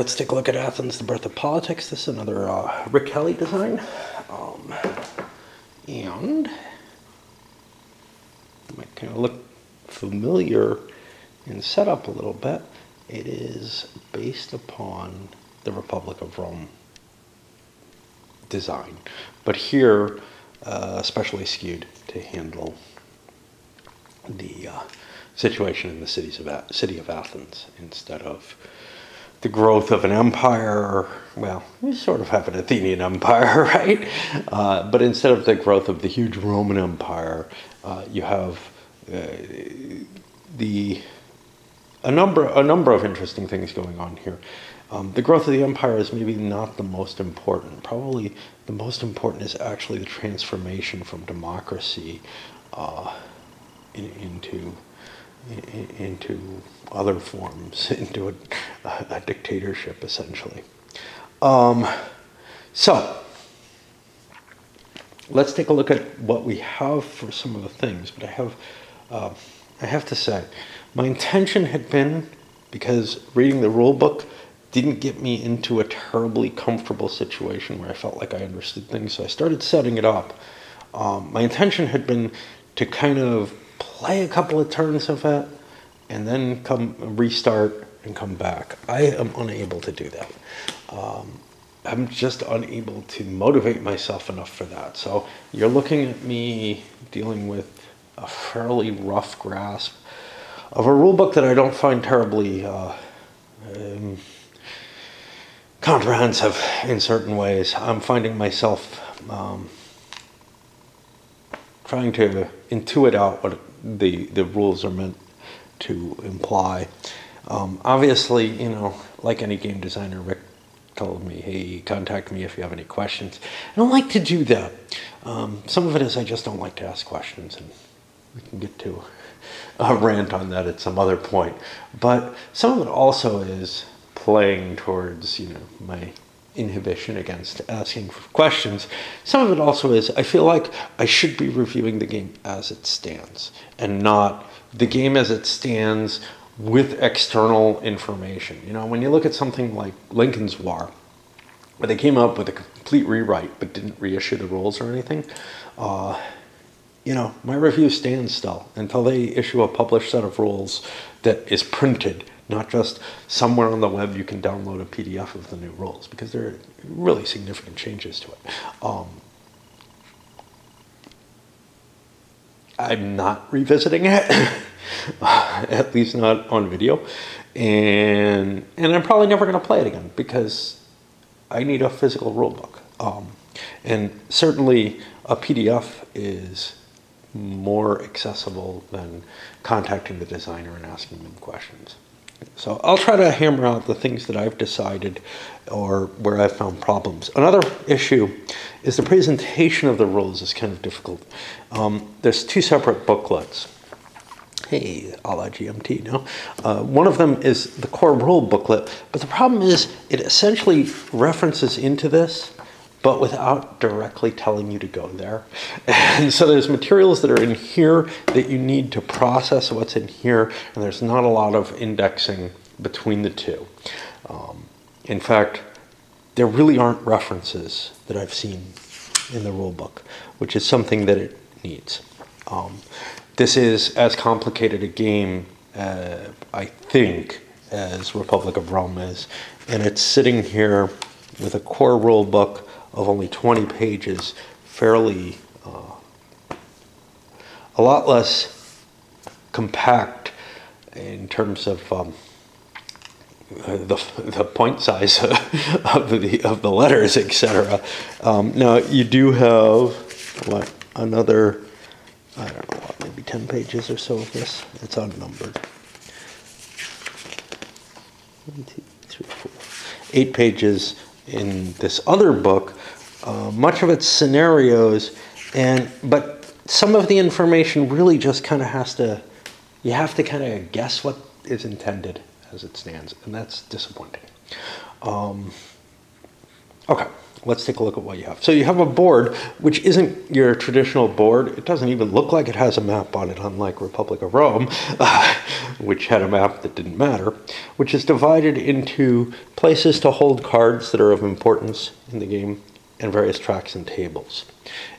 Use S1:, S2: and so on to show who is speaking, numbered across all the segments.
S1: let's take a look at Athens, the Birth of Politics. This is another Rick Kelly design. And it might kind of look familiar in setup a little bit. It is based upon the Republic of Rome design, but here especially skewed to handle the situation in the city of Athens instead of the growth of an empire. Well, we sort of have an Athenian empire, right? But instead of the growth of the huge Roman Empire, you have a number of interesting things going on here. The growth of the empire is maybe not the most important. Probably the most important is actually the transformation from democracy into other forms, into a dictatorship, essentially. So let's take a look at what we have for some of the things. But I have to say, my intention had been, because reading the rule book didn't get me into a terribly comfortable situation where I felt like I understood things, so I started setting it up. My intention had been to kind of play a couple of turns of it and then restart and come back. I am unable to do that. I'm just unable to motivate myself enough for that. So you're looking at me dealing with a fairly rough grasp of a rule book that I don't find terribly comprehensive in certain ways. I'm finding myself trying to intuit out what the rules are meant to imply. Obviously, you know, like any game designer, Rick told me, hey, contact me if you have any questions. I don't like to do that. Some of it is I just don't like to ask questions, and we can get to a rant on that at some other point. But some of it also is playing towards, you know, my inhibition against asking for questions. Some of it also is I feel like I should be reviewing the game as it stands and not the game as it stands with external information. You know, when you look at something like Lincoln's War, where they came up with a complete rewrite but didn't reissue the rules or anything, you know, my review stands still until they issue a published set of rules that is printed, not just somewhere on the web you can download a PDF of the new rules, because there are really significant changes to it. I'm not revisiting it, at least not on video, and I'm probably never going to play it again because I need a physical rule book. And certainly a PDF is more accessible than contacting the designer and asking them questions. So I'll try to hammer out the things that I've decided or where I've found problems. Another issue is the presentation of the rules is kind of difficult. There's two separate booklets. Hey, a la GMT, no? One of them is the core rule booklet, but the problem is it essentially references into this, but without directly telling you to go there. And so there's materials that are in here that you need to process what's in here, and there's not a lot of indexing between the two. In fact, there really aren't references that I've seen in the rule book, which is something that it needs. This is as complicated a game, I think, as Republic of Rome is, and it's sitting here with a core rule book of only 20 pages, fairly, a lot less compact in terms of the point size of the letters, etc. Now you do have what, another, I don't know, what, maybe 10 pages or so of this. It's unnumbered. 1, 2, 3, 4, 8 pages in this other book. Much of it's scenarios, but some of the information really just kind of you have to kind of guess what is intended as it stands, and that's disappointing. Okay, let's take a look at what you have. So you have a board, which isn't your traditional board. It doesn't even look like it has a map on it, unlike Republic of Rome, which had a map that didn't matter, which is divided into places to hold cards that are of importance in the game and various tracks and tables.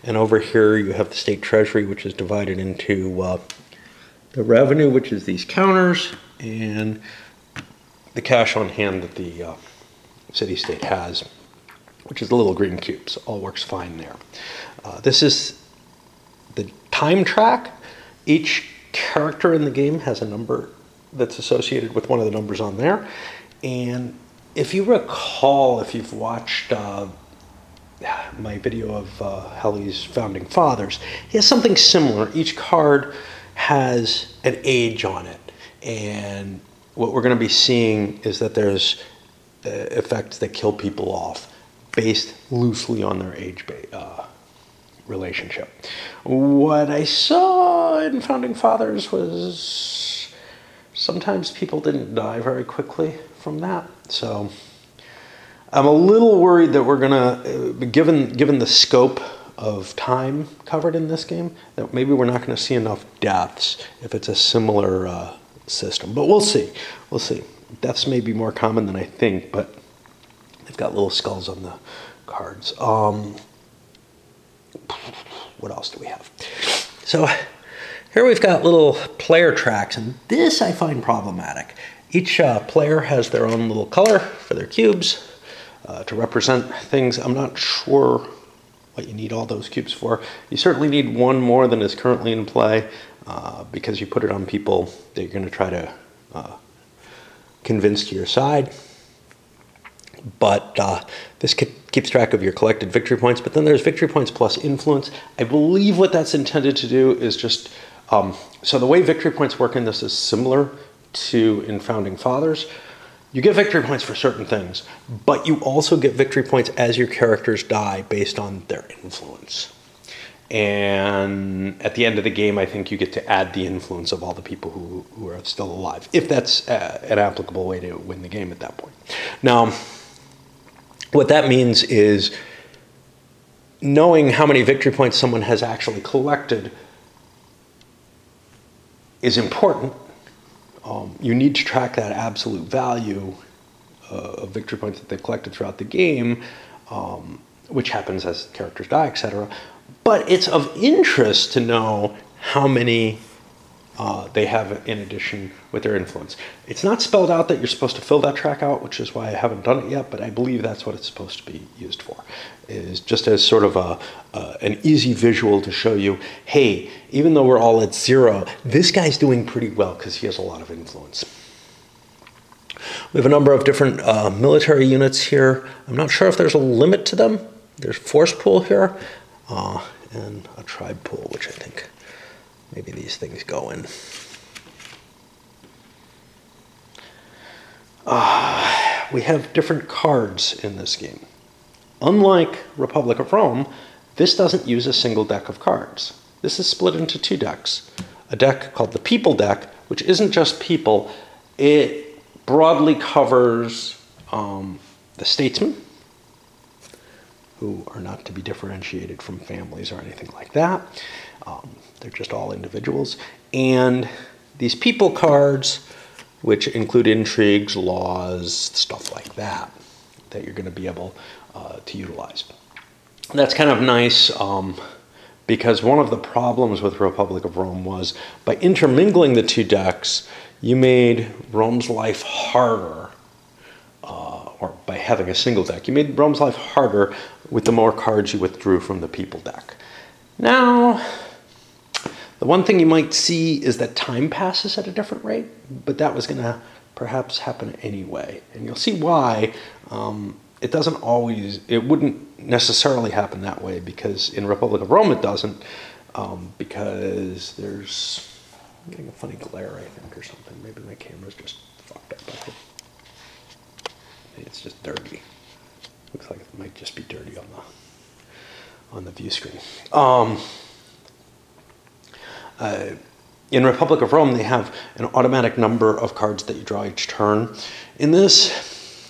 S1: And over here you have the state treasury, which is divided into the revenue, which is these counters, and the cash on hand that the city-state has, which is the little green cubes. All works fine there. This is the time track. Each character in the game has a number that's associated with one of the numbers on there. And if you recall, if you've watched my video of Hellie's Founding Fathers, he has something similar. Each card has an age on it. And what we're going to be seeing is that there's effects that kill people off based loosely on their age relationship. What I saw in Founding Fathers was sometimes people didn't die very quickly from that. So I'm a little worried that we're gonna, given the scope of time covered in this game, that maybe we're not gonna see enough deaths if it's a similar system. But we'll see. We'll see. Deaths may be more common than I think, but they've got little skulls on the cards. What else do we have? So here we've got little player tracks, and this I find problematic. Each player has their own little color for their cubes to represent things. I'm not sure what you need all those cubes for. You certainly need one more than is currently in play because you put it on people that you're going to try to convince to your side. But this keeps track of your collected victory points, but then there's victory points plus influence. I believe what that's intended to do is just, so the way victory points work in this is similar to in Founding Fathers. You get victory points for certain things, but you also get victory points as your characters die based on their influence. And at the end of the game, I think you get to add the influence of all the people who are still alive, if that's an applicable way to win the game at that point. Now, what that means is knowing how many victory points someone has actually collected is important. You need to track that absolute value of victory points that they've collected throughout the game, which happens as characters die, etc. But it's of interest to know how many they have in addition with their influence. It's not spelled out that you're supposed to fill that track out, which is why I haven't done it yet, but I believe that's what it's supposed to be used for, is just as sort of an easy visual to show you, hey, even though we're all at 0, this guy's doing pretty well because he has a lot of influence. We have a number of different military units here. I'm not sure if there's a limit to them. There's force pool here and a tribe pool, which I think maybe these things go in. We have different cards in this game. Unlike Republic of Rome, this doesn't use a single deck of cards. This is split into 2 decks. A deck called the People deck, which isn't just people. It broadly covers the statesmen, who are not to be differentiated from families or anything like that. They're just all individuals. And these people cards, which include intrigues, laws, stuff like that, that you're going to be able to utilize. That's kind of nice because one of the problems with Republic of Rome was by intermingling the 2 decks, you made Rome's life harder, or by having a single deck, you made Rome's life harder with the more cards you withdrew from the people deck. Now, the one thing you might see is that time passes at a different rate, but that was going to perhaps happen anyway. And you'll see why. It doesn't always, it wouldn't necessarily happen that way, because in Republic of Rome it doesn't, because there's, I'm getting a funny glare, I think, or something. Maybe my camera's just fucked up. Maybe it's just dirty. Looks like it might just be dirty on the view screen. In Republic of Rome, they have an automatic number of cards that you draw each turn. In this,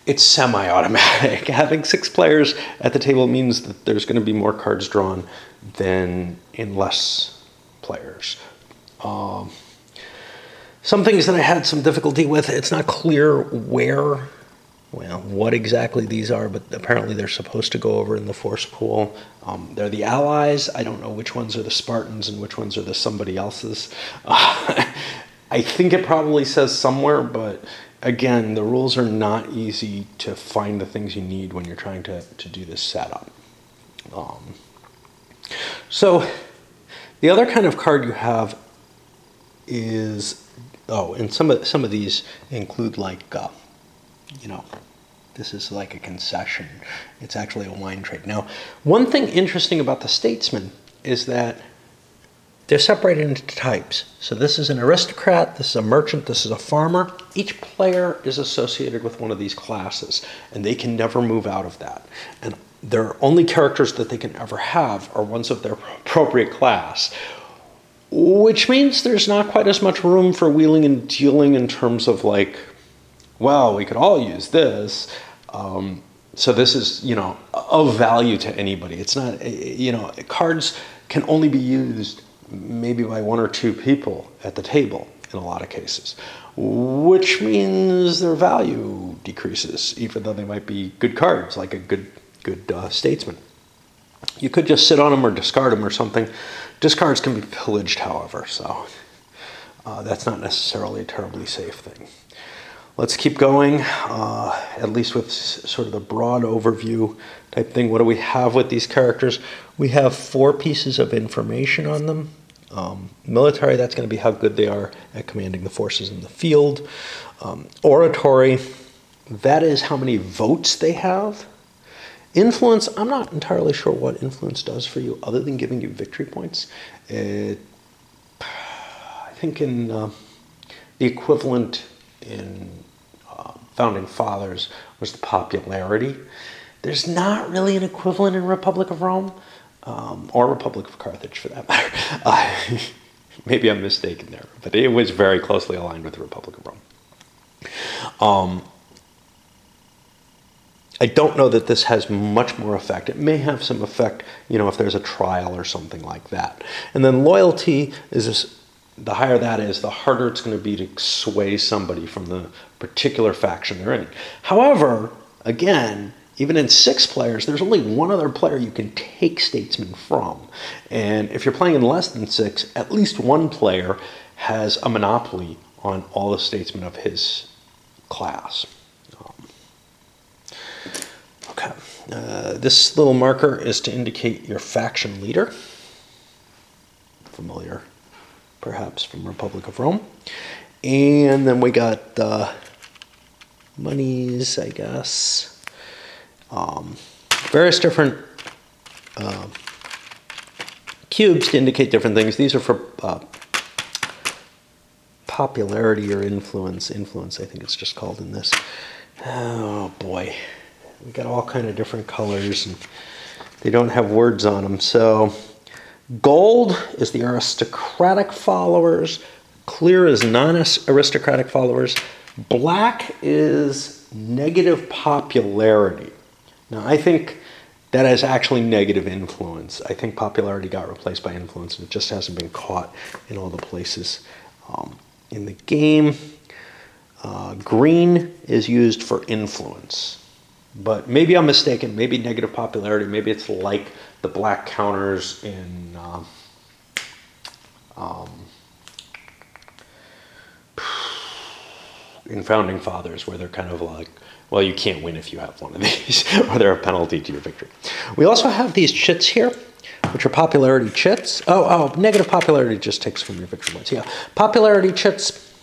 S1: it's semi-automatic. Having 6 players at the table means that there's going to be more cards drawn than in less players. Some things that I had some difficulty with, it's not clear where, well, what exactly these are, but apparently they're supposed to go over in the force pool. They're the allies. I don't know which ones are the Spartans and which ones are the somebody else's. I think it probably says somewhere, but again, the rules are not easy to find the things you need when you're trying to do this setup. So the other kind of card you have is, oh, and some of these include like, you know, this is like a concession. It's actually a wine trade. Now, one thing interesting about the statesman is that they're separated into types. So this is an aristocrat, this is a merchant, this is a farmer. Each player is associated with one of these classes, and they can never move out of that. And their only characters that they can ever have are ones of their appropriate class, which means there's not quite as much room for wheeling and dealing in terms of like, well, we could all use this. So this is, you know, of value to anybody. It's not, you know, cards can only be used maybe by 1 or 2 people at the table in a lot of cases, which means their value decreases, even though they might be good cards, like a good statesman. You could just sit on them or discard them or something. Discards can be pillaged, however, so that's not necessarily a terribly safe thing. Let's keep going, at least with sort of the broad overview type thing. What do we have with these characters? We have 4 pieces of information on them. Military, that's going to be how good they are at commanding the forces in the field. Oratory, that is how many votes they have. Influence, I'm not entirely sure what influence does for you other than giving you victory points. I think in the equivalent in Founding Fathers was the popularity. There's not really an equivalent in Republic of Rome, or Republic of Carthage for that matter. Maybe I'm mistaken there, but it was very closely aligned with the Republic of Rome. I don't know that this has much more effect. It may have some effect, you know, if there's a trial or something like that. And then loyalty is this, the higher that is, the harder it's going to be to sway somebody from the particular faction they're in. However, again, even in 6 players, there's only 1 other player you can take statesmen from. And if you're playing in less than 6, at least 1 player has a monopoly on all the statesmen of his class. Okay, this little marker is to indicate your faction leader. Familiar, perhaps, from Republic of Rome. And then we got monies, I guess. Various different cubes to indicate different things. These are for popularity or influence. Influence, I think it's just called in this. Oh boy, we got all kind of different colors, and they don't have words on them. So gold is the aristocratic followers. Clear is non-aristocratic followers. Black is negative popularity. Now, I think that is actually negative influence. I think popularity got replaced by influence, and it just hasn't been caught in all the places in the game. Green is used for influence. But maybe I'm mistaken. Maybe negative popularity. Maybe it's like the black counters in Founding Fathers, where they're kind of like, well, you can't win if you have one of these, or they're a penalty to your victory. We also have these chits here, which are popularity chits. Negative popularity just takes from your victory points. Yeah, popularity chits.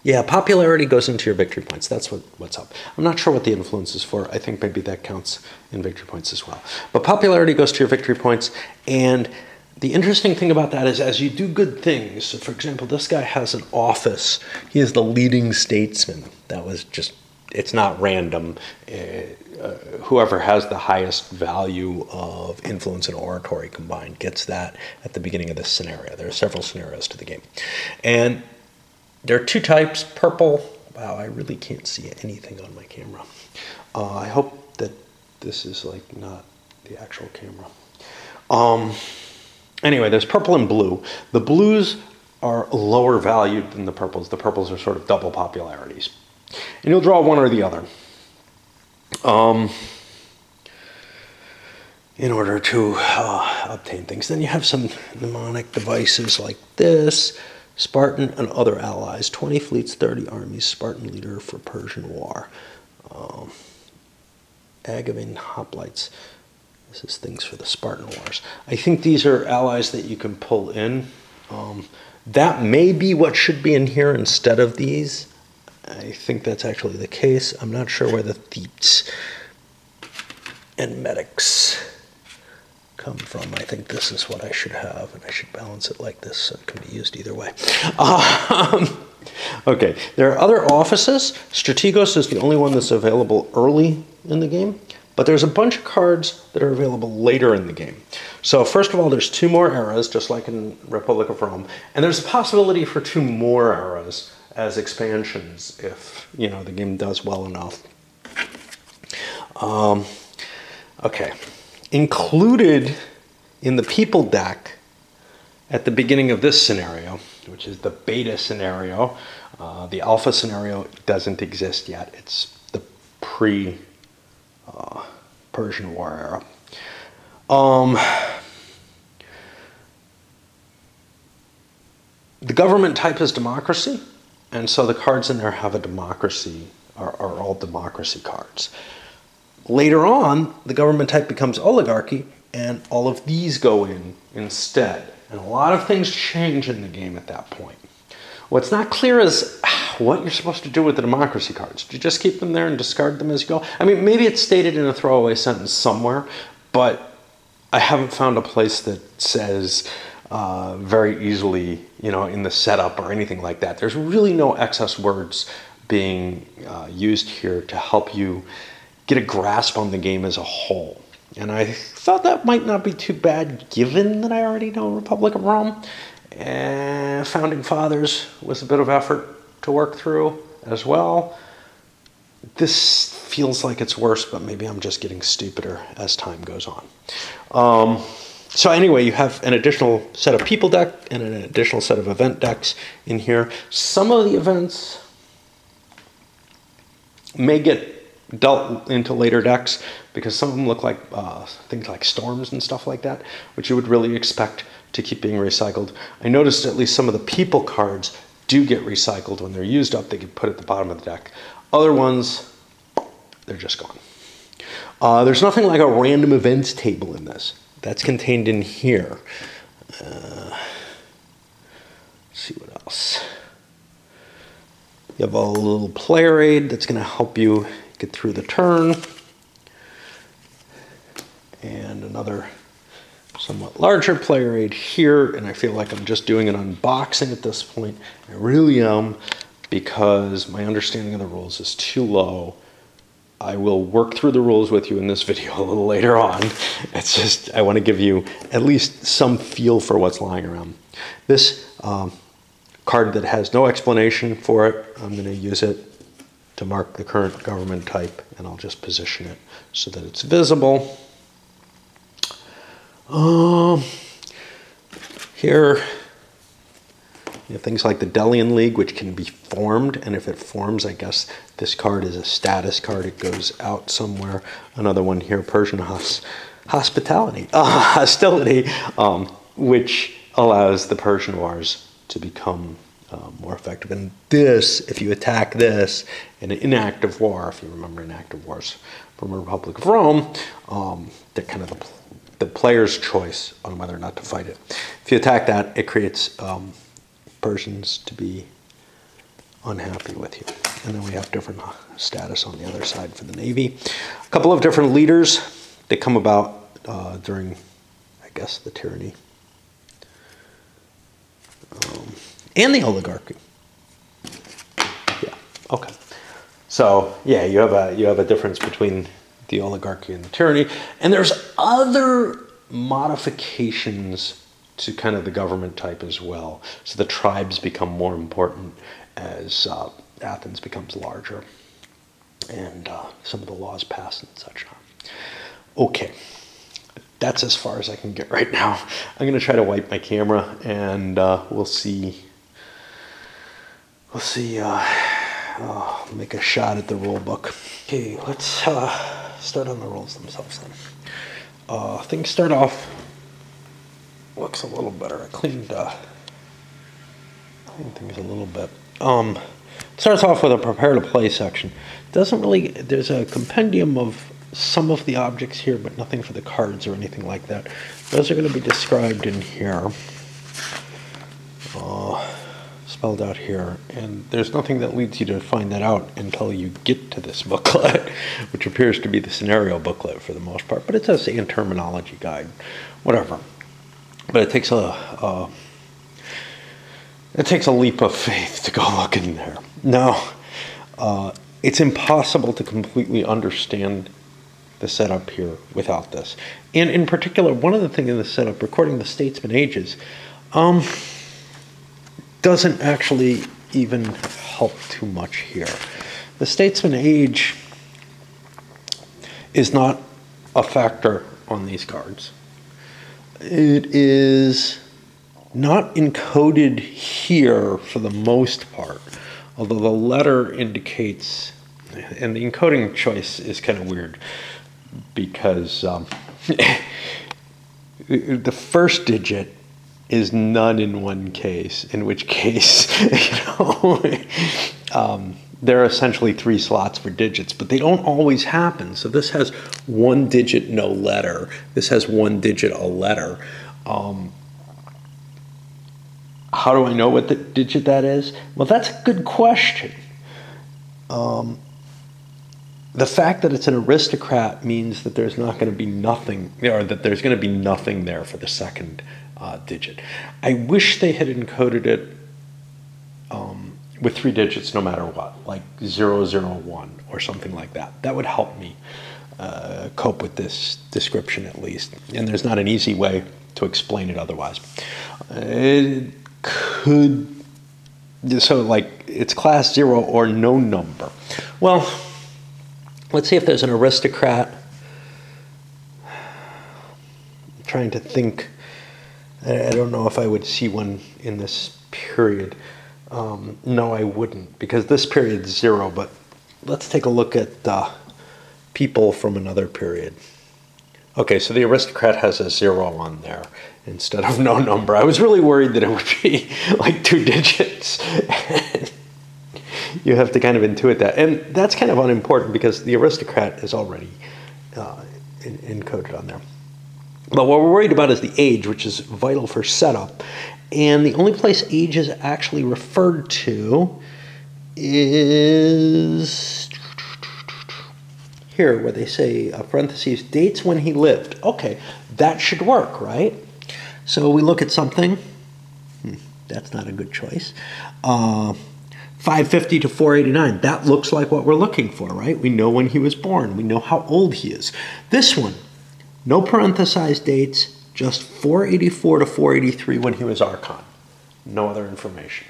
S1: Yeah, popularity goes into your victory points. That's what's up. I'm not sure what the influence is for. I think maybe that counts in victory points as well. But popularity goes to your victory points, and the interesting thing about that is as you do good things, so for example, this guy has an office. He is the leading statesman. That was just, it's not random. Whoever has the highest value of influence and oratory combined gets that at the beginning of this scenario. There are several scenarios to the game. And there are 2 types, purple, Wow, I really can't see anything on my camera. I hope that this is like not the actual camera. Anyway, there's purple and blue. The blues are lower valued than the purples. The purples are sort of double popularities. And you'll draw one or the other in order to obtain things. Then you have some mnemonic devices like this. Spartan and other allies, 20 fleets, 30 armies, Spartan leader for Persian War. Agavine hoplites. This is things for the Spartan Wars. I think these are allies that you can pull in. That may be what should be in here instead of these. I think that's actually the case. I'm not sure where the Thetes and medics come from. I think this is what I should have, and I should balance it like this so it can be used either way. Okay, there are other offices. Strategos is the only one that's available early in the game, but there's a bunch of cards that are available later in the game. So first of all, there's 2 more eras, just like in Republic of Rome, and there's a possibility for 2 more eras as expansions if, you know, the game does well enough. Okay. Included in the people deck at the beginning of this scenario, which is the beta scenario, the alpha scenario doesn't exist yet. It's the pre-Persian War era. The government type is democracy, and so the cards in there have a democracy, are all democracy cards. Later on, the government type becomes oligarchy, and all of these go in instead. And a lot of things change in the game at that point. What's not clear is what you're supposed to do with the democracy cards. Do you just keep them there and discard them as you go? I mean, maybe it's stated in a throwaway sentence somewhere, but I haven't found a place that says very easily, you know, in the setup or anything like that. There's really no excess words being used here to help you get a grasp on the game as a whole. And I thought that might not be too bad given that I already know Republic of Rome. And Founding Fathers was a bit of effort to work through as well. This feels like it's worse, but maybe I'm just getting stupider as time goes on. So anyway, you have an additional set of people deck and an additional set of event decks in here. Some of the events may get dealt into later decks because some of them look like things like storms and stuff like that, which you would really expect to keep being recycled. I noticed at least some of the people cards do get recycled. When they're used up, they get put at the bottom of the deck. Other ones, they're just gone. There's nothing like a random events table in this. That's contained in here. Let's see what else. You have a little player aid that's going to help you get through the turn. And another somewhat larger player aid here, and I feel like I'm just doing an unboxing at this point. I really am, because my understanding of the rules is too low. I will work through the rules with you in this video a little later on. It's just, I want to give you at least some feel for what's lying around. This card that has no explanation for it, I'm going to use it to mark the current government type, and I'll just position it so that it's visible. Here you have things like the Delian League, which can be formed, and if it forms, I guess this card is a status card. It goes out somewhere. Another one here, Persian hostility, which allows the Persian Wars to become more effective. And this, if you attack this in an inactive war, if you remember inactive wars from the Republic of Rome, they're kind of the player's choice on whether or not to fight it. If you attack that, it creates Persians to be unhappy with you. And then we have different status on the other side for the Navy. A couple of different leaders that come about during, I guess, the tyranny. And the oligarchy. Yeah, okay. So, yeah, you have a difference between the oligarchy and the tyranny. And there's other modifications to kind of the government type as well. So the tribes become more important as Athens becomes larger, and some of the laws passed and such. Okay, that's as far as I can get right now. I'm going to try to wipe my camera, and we'll see. We'll see. Make a shot at the rule book. Okay, let's start on the rules themselves then. Things start off. Looks a little better. I cleaned things a little bit. Starts off with a prepare to play section. Doesn't really. There's a compendium of some of the objects here, but nothing for the cards or anything like that. Those are going to be described in here, spelled out here, and there's nothing that leads you to find that out until you get to this booklet, which appears to be the scenario booklet for the most part, but it does say a terminology guide, whatever. But it takes a leap of faith to go look in there. Now, it's impossible to completely understand the setup here without this. And in particular, one of the things in the setup, recording the Statesman Ages, doesn't actually even help too much here. The Statesman Age is not a factor on these cards. It is not encoded here for the most part, although the letter indicates, and the encoding choice is kind of weird because the first digit is none in one case, in which case, there are essentially 3 slots for digits, but they don't always happen. So this has 1 digit, no letter. This has 1 digit, a letter. How do I know what the digit that is? Well, that's a good question. The fact that it's an aristocrat means that there's not going to be nothing, or that there's going to be nothing there for the second digit. I wish they had encoded it with 3 digits no matter what, like 001 or something like that. That would help me cope with this description at least. And there's not an easy way to explain it otherwise. It could, so like it's class 0 or no number. Well, let's see if there's an aristocrat. I'm trying to think. I don't know if I would see one in this period. No, I wouldn't, because this period is 0, but let's take a look at people from another period. Okay, so the aristocrat has a 0 on there instead of no number. I was really worried that it would be like 2 digits. You have to kind of intuit that. And that's kind of unimportant because the aristocrat is already encoded on there. But what we're worried about is the age, which is vital for setup. And the only place age is actually referred to is here, where they say, parentheses, dates when he lived. Okay, that should work, right? So we look at something. That's not a good choice. 550 to 489. That looks like what we're looking for, right? We know when he was born. We know how old he is. This one, no parenthesized dates, just 484 to 483 when he was Archon. No other information.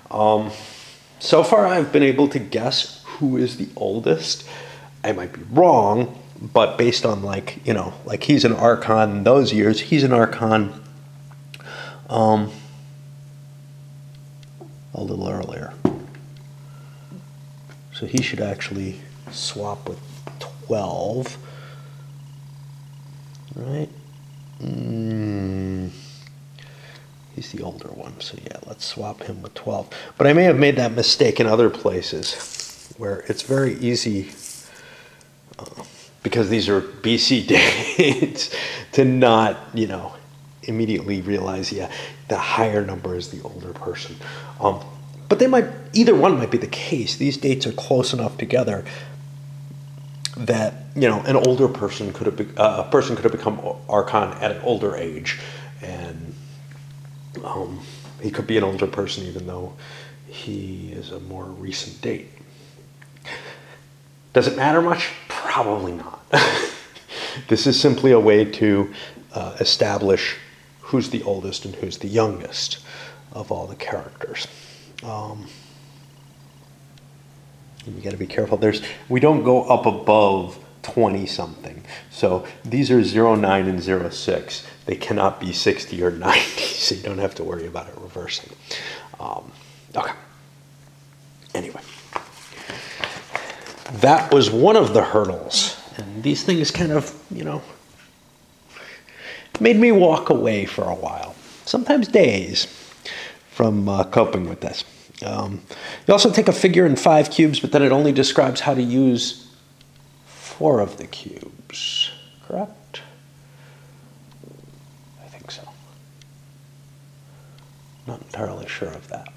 S1: So far, I've been able to guess who is the oldest. I might be wrong, but based on like he's an Archon in those years, he's an Archon a little earlier. So he should actually swap with 12. Right? He's the older one, so yeah, let's swap him with 12. But I may have made that mistake in other places where it's very easy, because these are BC dates, to not, immediately realize, yeah, the higher number is the older person. But either one might be the case. These dates are close enough together that an older person could have a person could have become Archon at an older age, and he could be an older person even though he is a more recent date. Does it matter much? Probably not. This is simply a way to establish who's the oldest and who's the youngest of all the characters. And you got to be careful. We don't go up above 20 something. So these are 09 and 06. They cannot be 60 or 90, so you don't have to worry about it reversing. Okay. Anyway, that was one of the hurdles. And these things kind of, you know, made me walk away for a while, sometimes days, from coping with this. You also take a figure in 5 cubes, but then it only describes how to use 4 of the cubes, correct? I think so. Not entirely sure of that.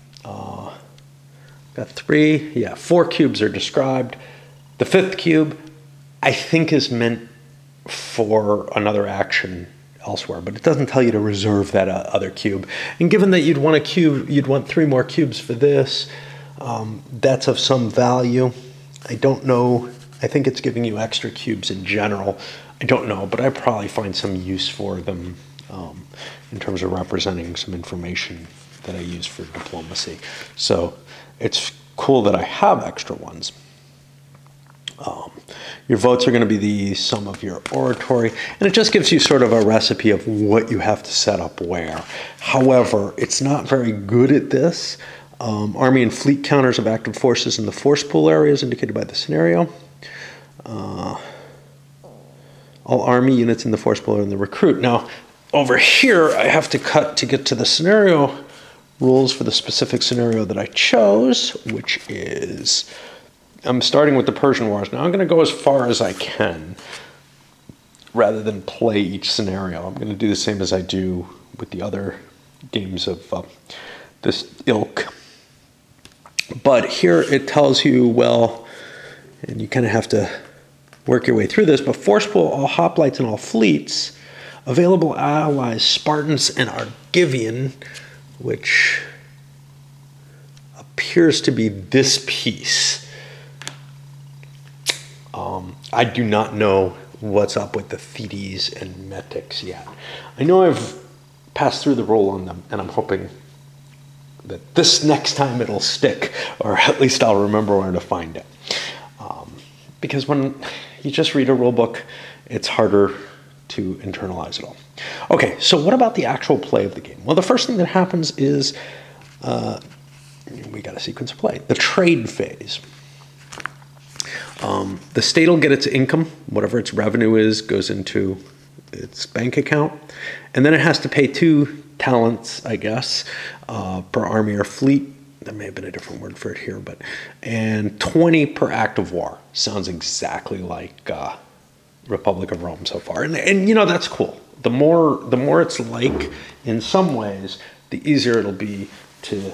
S1: Got 3, yeah, 4 cubes are described. The 5th cube, I think, is meant for another action elsewhere, but it doesn't tell you to reserve that other cube. And given that you'd want 3 more cubes for this, that's of some value. I don't know. I think it's giving you extra cubes in general. I don't know, but I probably find some use for them in terms of representing some information that I use for diplomacy. So it's cool that I have extra ones. Your votes are going to be the sum of your oratory, and it just gives you sort of a recipe of what you have to set up where. However, it's not very good at this. Army and fleet counters of active forces in the force pool areas indicated by the scenario. All army units in the force pool are in the recruit. Now, over here, I have to cut to get to the scenario rules for the specific scenario that I chose, which is, I'm starting with the Persian Wars. Now I'm going to go as far as I can rather than play each scenario. I'm going to do the same as I do with the other games of this ilk. But here it tells you, well, and you kind of have to work your way through this, but force pool all hoplites and all fleets, available allies, Spartans and Argivian, which appears to be this piece. I do not know what's up with the Thetes and Metics yet. I know I've passed through the rule on them, and I'm hoping that this next time it'll stick, or at least I'll remember where to find it. Because when you just read a rule book, it's harder to internalize it all. Okay, so what about the actual play of the game? Well, the first thing that happens is we got a sequence of play. The trade phase. The state will get its income, whatever its revenue is, goes into its bank account. And then it has to pay 2 talents, I guess, per army or fleet. There may have been a different word for it here, but, and 20 per act of war. Sounds exactly like Republic of Rome so far. And you know, that's cool. The more it's like, in some ways, the easier it'll be to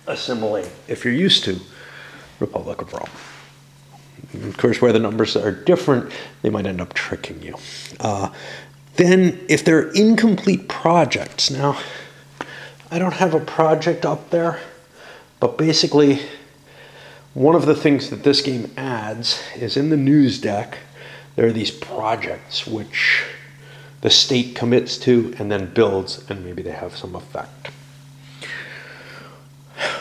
S1: assimilate if you're used to Republic of Rome. Of course, where the numbers are different, they might end up tricking you. Then, if there are incomplete projects, now, I don't have a project up there, but basically, one of the things that this game adds is in the news deck, there are these projects which the state commits to and then builds, and maybe they have some effect.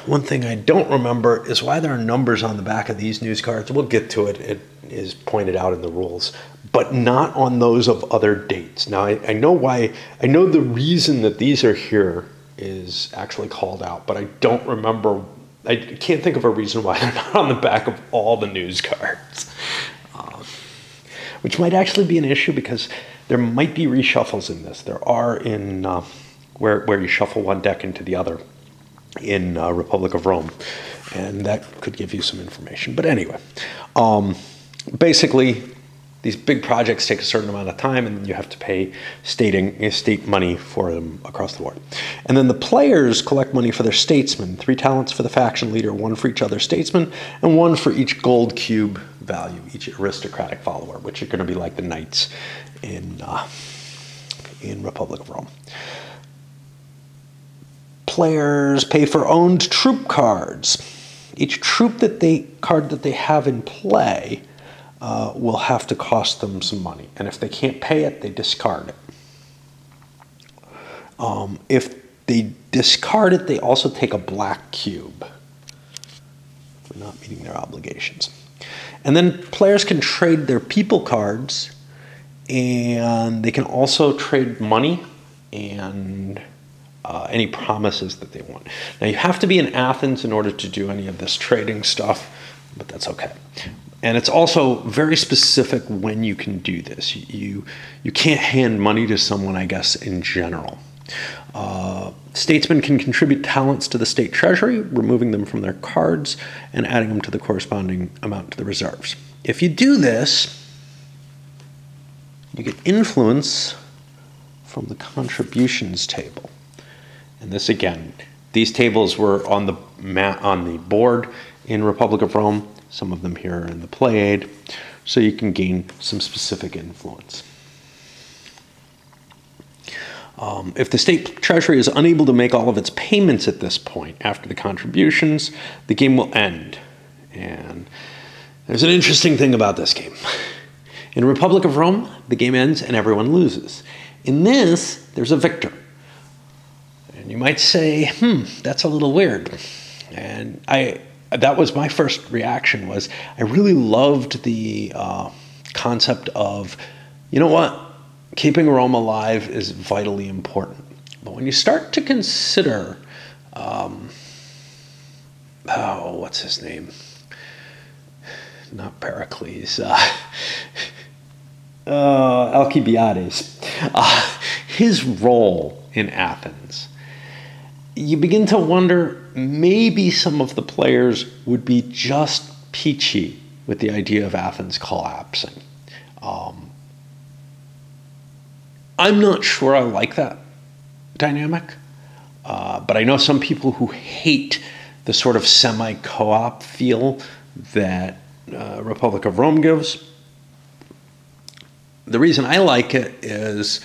S1: One thing I don't remember is why there are numbers on the back of these news cards. We'll get to it. It is pointed out in the rules, but not on those of other dates. Now, I know why. I know the reason that these are here is actually called out, but I don't remember. I can't think of a reason why they're not on the back of all the news cards, which might actually be an issue because there might be reshuffles in this. There are in where you shuffle one deck into the other in Republic of Rome, and that could give you some information. But anyway, basically, these big projects take a certain amount of time, and you have to pay state money for them across the board. And then the players collect money for their statesmen, 3 talents for the faction leader, 1 for each other statesman, and 1 for each gold cube value, each aristocratic follower, which are going to be like the knights in Republic of Rome. Players pay for owned troop cards. Each troop card that they have in play will have to cost them some money. And if they can't pay it, they discard it. If they discard it, they also take a black cube. not meeting their obligations. And then players can trade their people cards, and they can also trade money and any promises that they want. Now, you have to be in Athens in order to do any of this trading stuff, but that's okay. And it's also very specific when you can do this. You can't hand money to someone, I guess, in general. Statesmen can contribute talents to the state treasury, removing them from their cards and adding them to the corresponding amount to the reserves. If you do this, you get influence from the contributions table. And this, again, these tables were on the board in Republic of Rome. Some of them here are in the play aid, so you can gain some specific influence. If the state treasury is unable to make all of its payments at this point after the contributions, the game will end. And there's an interesting thing about this game. In Republic of Rome, the game ends and everyone loses. In this, there's a victor. And you might say, that's a little weird. And that was my first reaction. Was I really loved the concept of, you know what, keeping Rome alive is vitally important. But when you start to consider, what's his name? Not Pericles. Alcibiades. His role in Athens, you begin to wonder, maybe some of the players would be just peachy with the idea of Athens collapsing. I'm not sure I like that dynamic, but I know some people who hate the sort of semi-co-op feel that Republic of Rome gives. The reason I like it is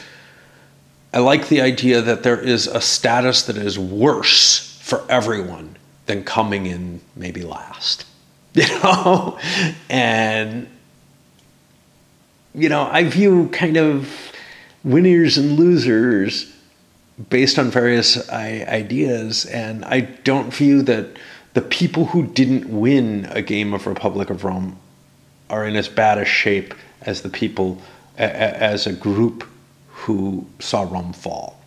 S1: I like the idea that there is a status that is worse for everyone than coming in maybe last, And, I view kind of winners and losers based on various ideas, and I don't view that the people who didn't win a game of Republic of Rome are in as bad a shape as the people, as a group who saw Rome fall.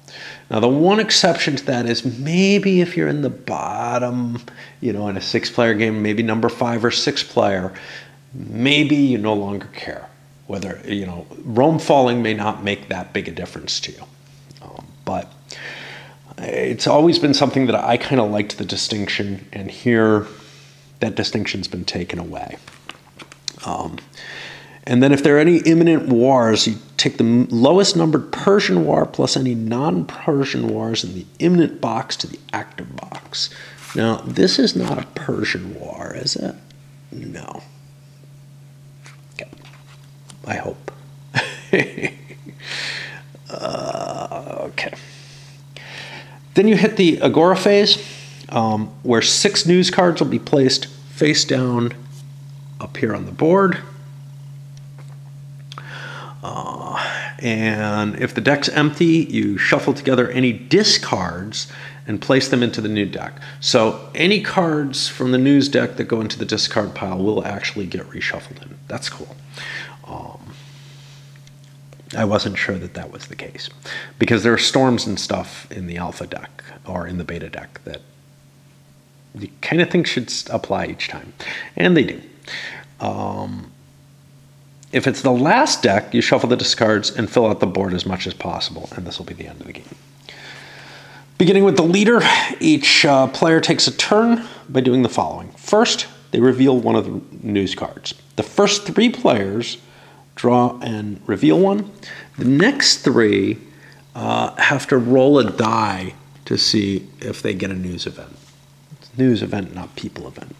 S1: Now, the one exception to that is maybe if you're in the bottom, in a 6-player game, maybe number 5 or 6 player, maybe you no longer care whether, Rome falling may not make that big a difference to you. But it's always been something that I kind of liked the distinction, and here that distinction's been taken away. And then if there are any imminent wars, you take the lowest numbered Persian war plus any non-Persian wars in the imminent box to the active box. Now, this is not a Persian war, is it? No. Okay. I hope. Okay. Then you hit the Agora phase, where 6 news cards will be placed face down up here on the board. And if the deck's empty, you shuffle together any discards and place them into the new deck. So any cards from the news deck that go into the discard pile will actually get reshuffled in. That's cool. I wasn't sure that was the case, because there are storms and stuff in the alpha deck or in the beta deck that you kind of think should apply each time, and they do. If it's the last deck, you shuffle the discards and fill out the board as much as possible, and this will be the end of the game. Beginning with the leader, each player takes a turn by doing the following. First, they reveal one of the news cards. The first 3 players draw and reveal one. The next 3 have to roll a die to see if they get a news event. It's news event, not people event.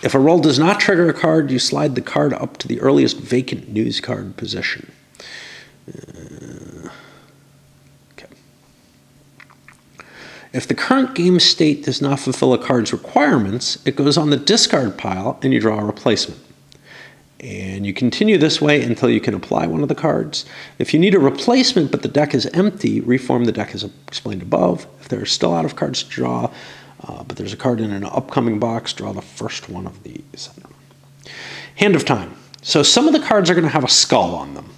S1: If a roll does not trigger a card, you slide the card up to the earliest vacant news card position. Okay. If the current game state does not fulfill a card's requirements, it goes on the discard pile and you draw a replacement. And you continue this way until you can apply one of the cards. If you need a replacement but the deck is empty, reform the deck as explained above. If there are still out of cards to draw, But there's a card in an upcoming box. Draw the first one of these. Hand of Time. So some of the cards are going to have a skull on them.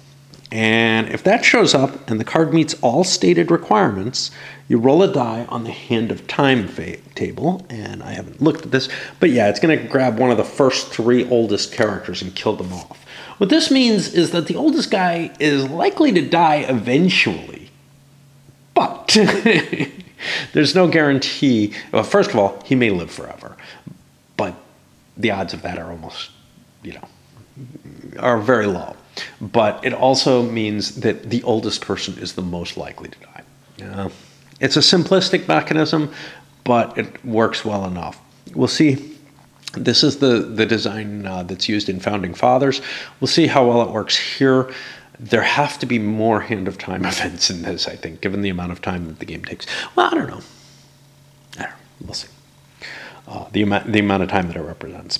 S1: And if that shows up and the card meets all stated requirements, you roll a die on the Hand of Time table. And I haven't looked at this, but yeah, it's going to grab one of the first 3 oldest characters and kill them off. What this means is that the oldest guy is likely to die eventually, but there's no guarantee. Well, first of all, he may live forever, but the odds of that are almost, are very low. But it also means that the oldest person is the most likely to die. It's a simplistic mechanism, but it works well enough. We'll see. This is the design that's used in Founding Fathers. We'll see how well it works here. There have to be more Hand of Time events in this, I think, given the amount of time that the game takes. Well, I don't know. We'll see. The amount of time that it represents.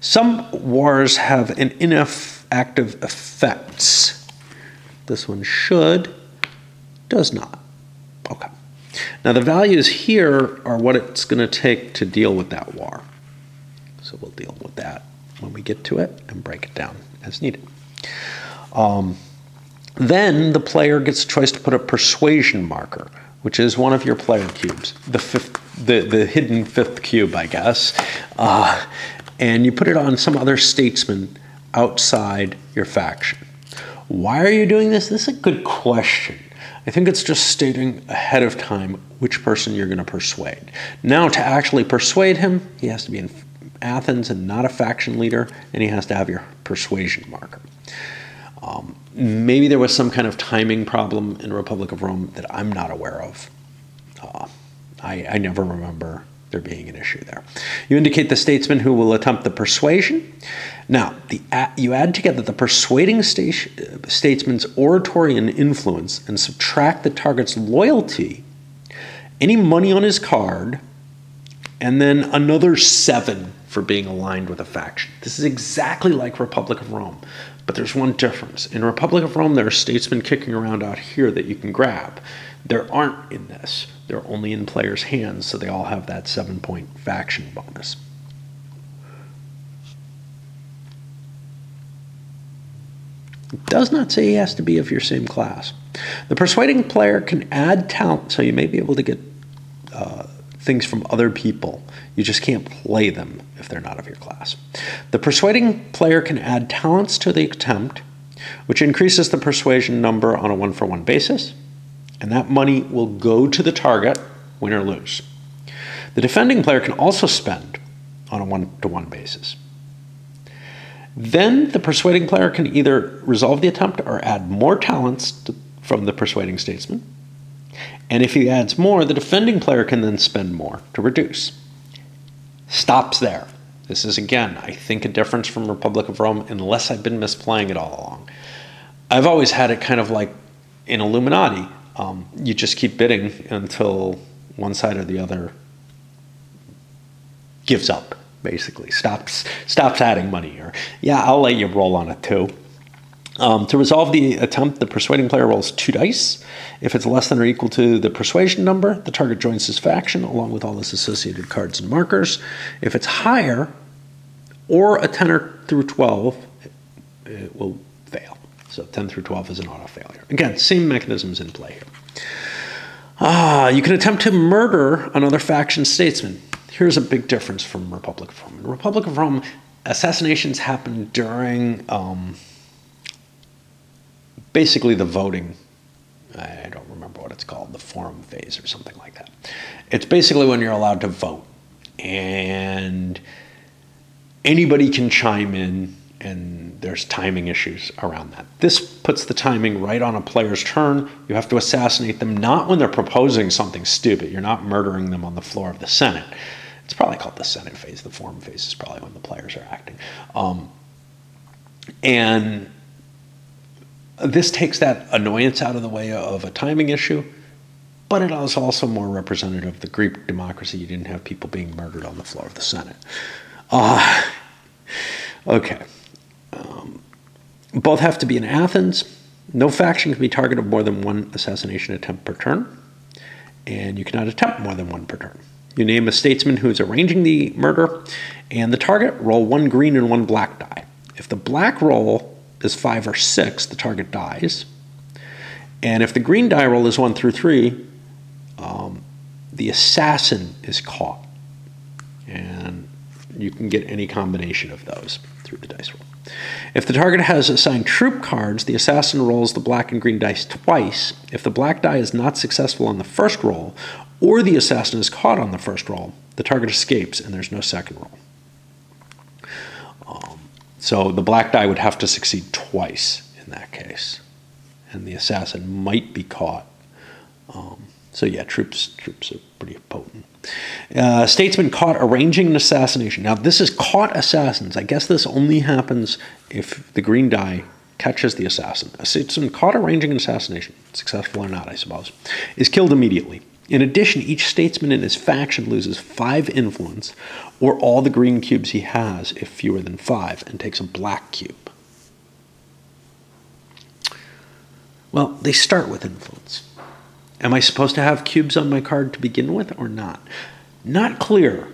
S1: Some wars have an inactive effects. This one does not. Okay. Now the values here are what it's going to take to deal with that war. So we'll deal with that when we get to it and break it down as needed. Then the player gets a choice to put a persuasion marker, which is one of your player cubes, the hidden 5th cube, I guess. And you put it on some other statesman outside your faction. Why are you doing this? This is a good question. I think it's just stating ahead of time which person you're going to persuade. Now, to actually persuade him, he has to be in Athens and not a faction leader, and he has to have your persuasion marker. Maybe there was some kind of timing problem in Republic of Rome that I'm not aware of. I never remember there being an issue there. You indicate the statesman who will attempt the persuasion. Now, you add together the persuading statesman's oratory and influence and subtract the target's loyalty, any money on his card, and then another 7 for being aligned with a faction. This is exactly like Republic of Rome, but there's one difference. In Republic of Rome, there are statesmen kicking around out here that you can grab. There aren't in this. They're only in players' hands, so they all have that 7-point faction bonus. It does not say he has to be of your same class. The persuading player can add talent, so you may be able to get things from other people. You just can't play them if they're not of your class. The persuading player can add talents to the attempt, which increases the persuasion number on a 1-for-1 basis, and that money will go to the target, win or lose. The defending player can also spend on a 1-to-1 basis. Then the persuading player can either resolve the attempt or add more talents from the persuading statesman. And if he adds more, the defending player can then spend more to reduce. Stops there. This is, again, I think a difference from Republic of Rome, unless I've been misplaying it all along. I've always had it kind of like in Illuminati. You just keep bidding until one side or the other gives up, basically. Stops adding money. Or, yeah, I'll let you roll on it too. To resolve the attempt, the persuading player rolls 2 dice. If it's less than or equal to the persuasion number, the target joins his faction along with all his associated cards and markers. If it's higher, or a 10 through 12, it will fail. So 10 through 12 is an auto failure. Again, same mechanisms in play here. You can attempt to murder another faction statesman. Here's a big difference from Republic of Rome. In Republic of Rome, assassinations happen during basically the voting. I don't remember what it's called, the forum phase or something like that. It's basically when you're allowed to vote. And anybody can chime in, and there's timing issues around that. This puts the timing right on a player's turn. You have to assassinate them, not when they're proposing something stupid. You're not murdering them on the floor of the Senate. It's probably called the Senate phase. The forum phase is probably when the players are acting. And this takes that annoyance out of the way of a timing issue, but it is also more representative of the Greek democracy. You didn't have people being murdered on the floor of the Senate. Okay. Both have to be in Athens. No faction can be target of more than one assassination attempt per turn, and you cannot attempt more than one per turn. You name a statesman who is arranging the murder, and the target roll 1 green and 1 black die. If the black roll is 5 or 6, the target dies. And if the green die roll is 1 through 3, the assassin is caught. And you can get any combination of those through the dice roll. If the target has assigned troop cards, the assassin rolls the black and green dice twice. If the black die is not successful on the first roll, or the assassin is caught on the first roll, the target escapes and there's no second roll. So the black die would have to succeed twice in that case. And the assassin might be caught. So yeah, troops are pretty potent. Statesman caught arranging an assassination. Now this is caught assassins. I guess this only happens if the green die catches the assassin. A statesman caught arranging an assassination, successful or not, I suppose, is killed immediately. In addition, each statesman in his faction loses 5 influence, or all the green cubes he has if fewer than 5, and takes a black cube. Well, they start with influence. Am I supposed to have cubes on my card to begin with or not? Not clear.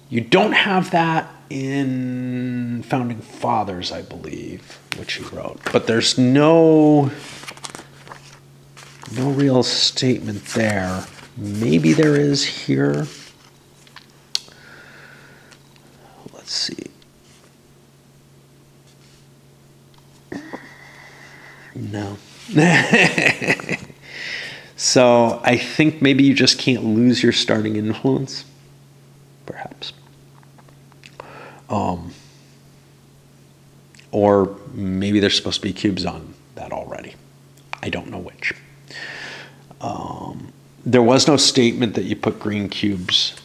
S1: You don't have that in Founding Fathers, I believe, which he wrote. But there's no real statement there. Maybe there is here. Let's see. No. So I think maybe you just can't lose your starting influence, perhaps. Or maybe there's supposed to be cubes on that already. I don't know which. There was no statement that you put green cubes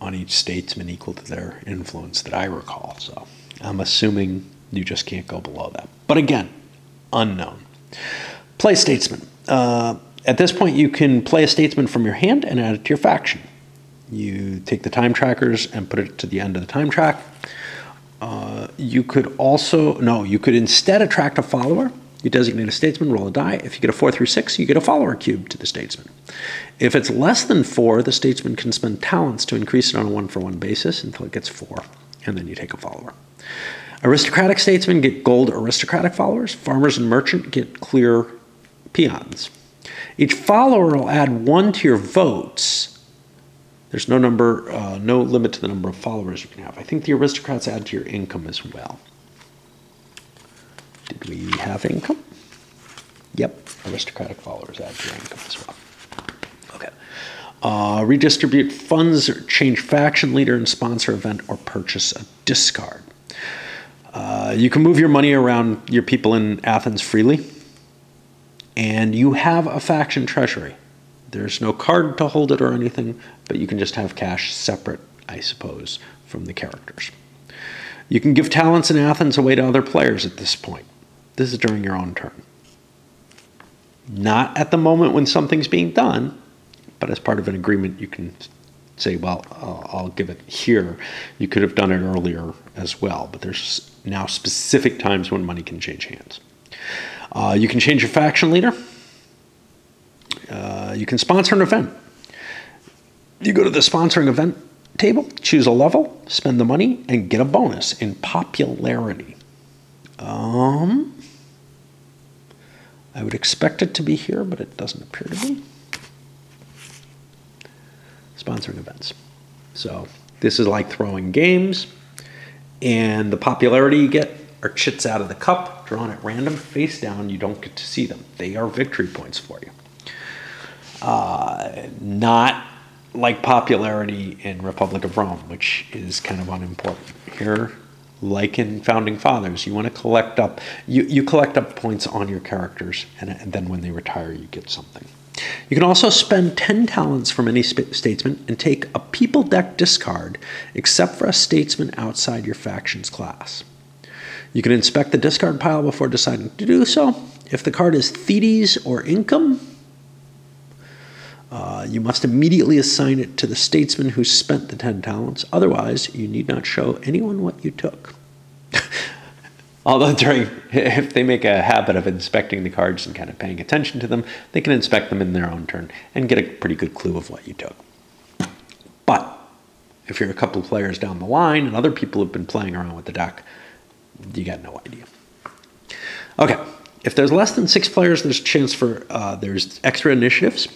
S1: on each statesman equal to their influence that I recall. So I'm assuming you just can't go below that. But again, unknown. Play statesman. At this point, you can play a statesman from your hand and add it to your faction. You take the time trackers and put it to the end of the time track. You could instead attract a follower. You designate a statesman, roll a die. If you get a 4 through 6, you get a follower cube to the statesman. If it's less than 4, the statesman can spend talents to increase it on a 1-for-1 basis until it gets 4, and then you take a follower. Aristocratic statesmen get gold aristocratic followers. Farmers and merchant get clear peons. Each follower will add 1 to your votes. There's no limit to the number of followers you can have. I think the aristocrats add to your income as well. Did we have income? Yep, aristocratic followers add to your income as well. Okay. Redistribute funds, or change faction leader and sponsor event, or purchase a discard. You can move your money around your people in Athens freely. And you have a faction treasury. There's no card to hold it or anything, but you can just have cash separate, I suppose, from the characters. You can give talents in Athens away to other players at this point. This is during your own turn. Not at the moment when something's being done, but as part of an agreement, you can say, well, I'll give it here. You could have done it earlier as well, but there's now specific times when money can change hands. You can change your faction leader. You can sponsor an event. You go to the sponsoring event table, choose a level, spend the money, and get a bonus in popularity. I would expect it to be here, but it doesn't appear to be. Sponsoring events. So this is like throwing games, and the popularity you get are chits out of the cup, drawn at random, face down. You don't get to see them. They are victory points for you. Not like popularity in Republic of Rome, which is kind of unimportant. Here, like in Founding Fathers, you want to collect up, you collect up points on your characters, and then when they retire, you get something. You can also spend 10 talents from any statesman and take a people deck discard, except for a statesman outside your faction's class. You can inspect the discard pile before deciding to do so. If the card is Thetes or Income, you must immediately assign it to the statesman who spent the 10 talents. Otherwise, you need not show anyone what you took. Although if they make a habit of inspecting the cards and kind of paying attention to them, they can inspect them in their own turn and get a pretty good clue of what you took. But if you're a couple of players down the line and other people have been playing around with the deck, you got no idea. Okay, if there's less than 6 players, there's a chance for, there's extra initiatives.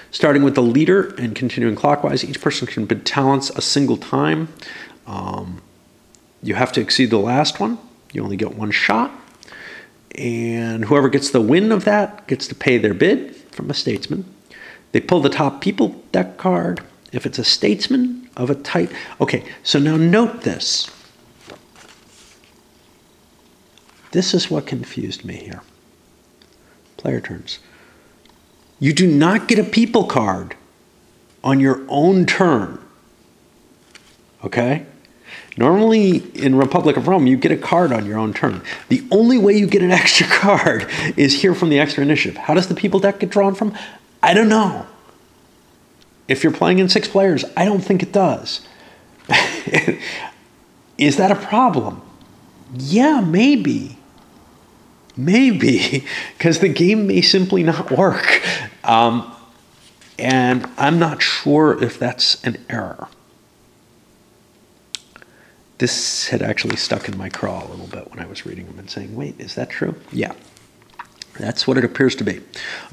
S1: Starting with the leader and continuing clockwise, each person can bid talents a single time. You have to exceed the last one. You only get 1 shot. And whoever gets the win of that gets to pay their bid from a statesman. They pull the top people deck card. If it's a statesman of a type. Okay, so now note this. This is what confused me here. Player turns. You do not get a people card on your own turn. Okay? Normally, in Republic of Rome, you get a card on your own turn. The only way you get an extra card is here from the extra initiative. How does the people deck get drawn from? I don't know. If you're playing in 6 players, I don't think it does. Is that a problem? Yeah, maybe. Maybe, because the game may simply not work. And I'm not sure if that's an error. This had actually stuck in my craw a little bit when I was reading them and saying, wait, is that true? Yeah, that's what it appears to be.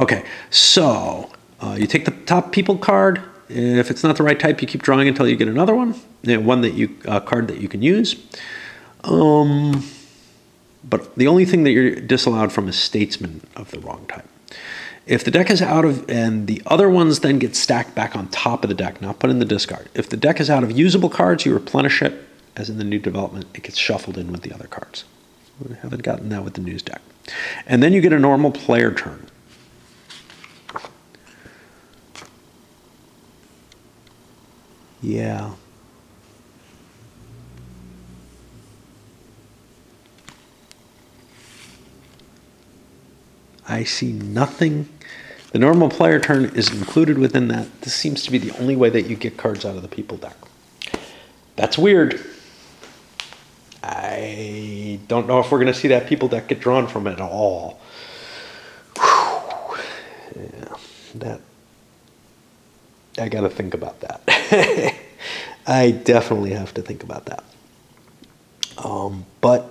S1: Okay, so you take the top people card. If it's not the right type, you keep drawing until you get another one. One that card that you can use. But the only thing that you're disallowed from is statesman of the wrong type. If the deck is out of, and the other ones then get stacked back on top of the deck, not put in the discard. If the deck is out of usable cards, you replenish it. As in the new development, it gets shuffled in with the other cards. We haven't gotten that with the news deck. And then you get a normal player turn. Yeah. I see nothing. The normal player turn is included within that. This seems to be the only way that you get cards out of the people deck. That's weird. I don't know if we're going to see that people deck get drawn from it at all. Yeah, I got to think about that. I definitely have to think about that. But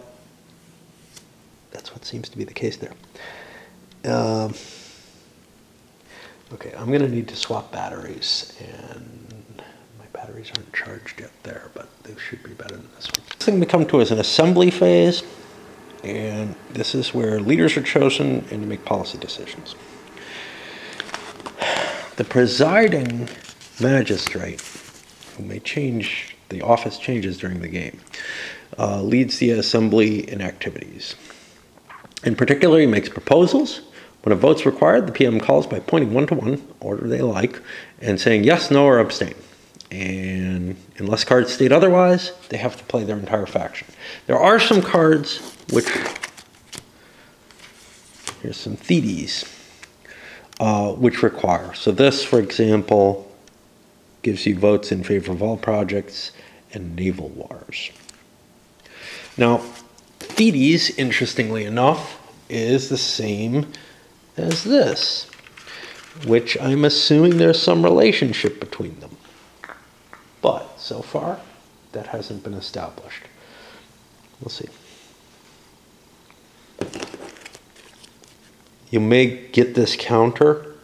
S1: that's what seems to be the case there. Okay, I'm going to need to swap batteries, and my batteries aren't charged yet there, but they should be better than this one. Next thing we come to is an assembly phase, and this is where leaders are chosen and you make policy decisions. The presiding magistrate, who may change, the office changes during the game, leads the assembly in activities. In particular, he makes proposals. When a vote's required, the PM calls by pointing 1 to 1, order they like, and saying yes, no, or abstain. And unless cards state otherwise, they have to play their entire faction. There are some cards which, here's some theses, which require. So this, for example, gives you votes in favor of all projects and naval wars. Now, theses, interestingly enough, is the same as this, which I'm assuming there's some relationship between them. But so far, that hasn't been established. We'll see. You may get this counter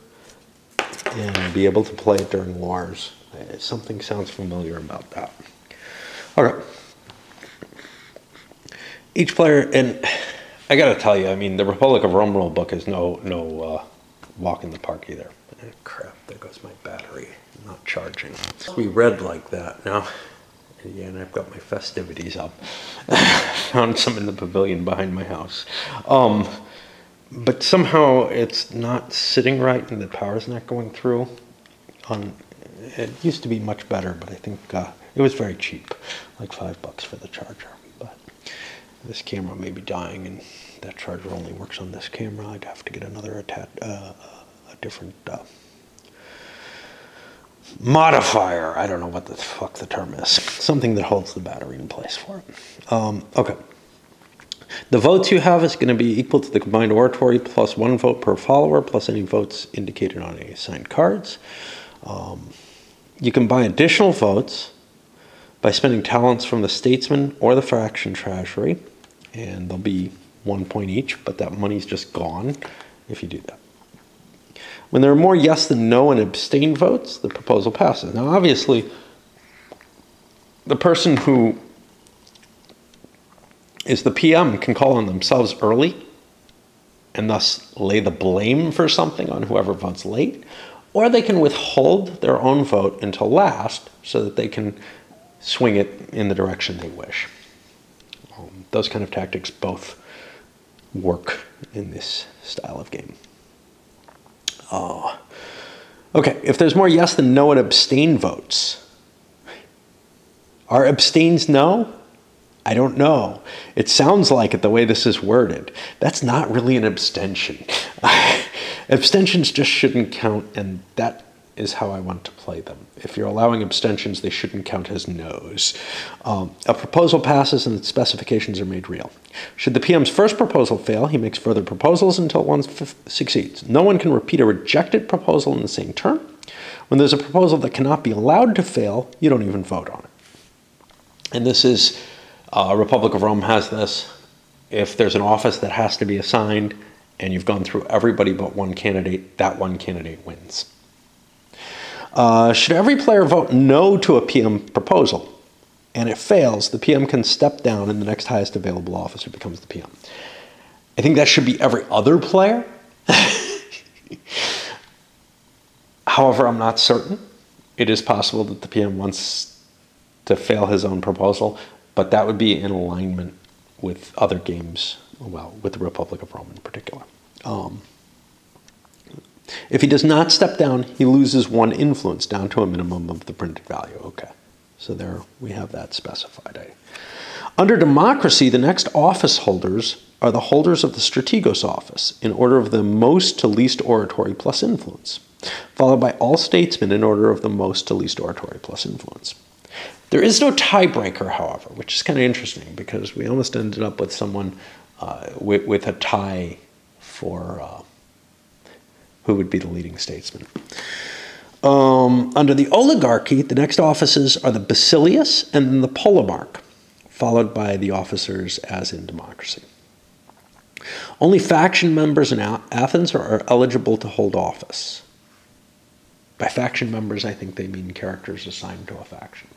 S1: and be able to play it during wars. Something sounds familiar about that. Okay. Each player, and I got to tell you, I mean, the Republic of Rome rule book is no walk in the park either. Crap, there goes my battery. Not charging. We read like that. Now, again, I've got my festivities up. Found some in the pavilion behind my house. But somehow it's not sitting right and the power's not going through. It used to be much better, but I think it was very cheap, like $5 for the charger. But this camera may be dying, and that charger only works on this camera. I'd have to get another a different modifier. I don't know what the fuck the term is. Something that holds the battery in place for it. Okay. The votes you have is going to be equal to the combined oratory plus 1 vote per follower plus any votes indicated on any assigned cards. You can buy additional votes by spending talents from the statesman or the faction treasury, and they'll be 1 point each, but that money's just gone if you do that. When there are more yes than no and abstain votes, the proposal passes. Now, obviously, the person who is the PM can call on themselves early and thus lay the blame for something on whoever votes late, or they can withhold their own vote until last so that they can swing it in the direction they wish. Those kind of tactics both work in this style of game. Okay, if there's more yes than no and abstain votes, are abstains no? I don't know. It sounds like it the way this is worded. That's not really an abstention. Abstentions just shouldn't count, and that is how I want to play them. If you're allowing abstentions, they shouldn't count as no's. A proposal passes and its specifications are made real. Should the PM's first proposal fail, he makes further proposals until one succeeds. No one can repeat a rejected proposal in the same term. When there's a proposal that cannot be allowed to fail, you don't even vote on it. And this is, Republic of Rome has this. If there's an office that has to be assigned and you've gone through everybody but one candidate, that one candidate wins. Should every player vote no to a PM proposal and it fails, the PM can step down and the next highest available officer becomes the PM. I think that should be every other player. However, I'm not certain. It is possible that the PM wants to fail his own proposal, but that would be in alignment with other games, well, with the Republic of Rome in particular. If he does not step down, he loses 1 influence down to a minimum of the printed value. Okay, so there we have that specified. Under democracy, the next office holders are the holders of the strategos office in order of the most to least oratory plus influence, followed by all statesmen in order of the most to least oratory plus influence. There is no tiebreaker, however, which is kind of interesting because we almost ended up with someone with a tie for who would be the leading statesman. Under the oligarchy, the next offices are the basileus and then the polemarch, followed by the officers as in democracy. Only faction members in Athens are eligible to hold office. By faction members, I think they mean characters assigned to a faction.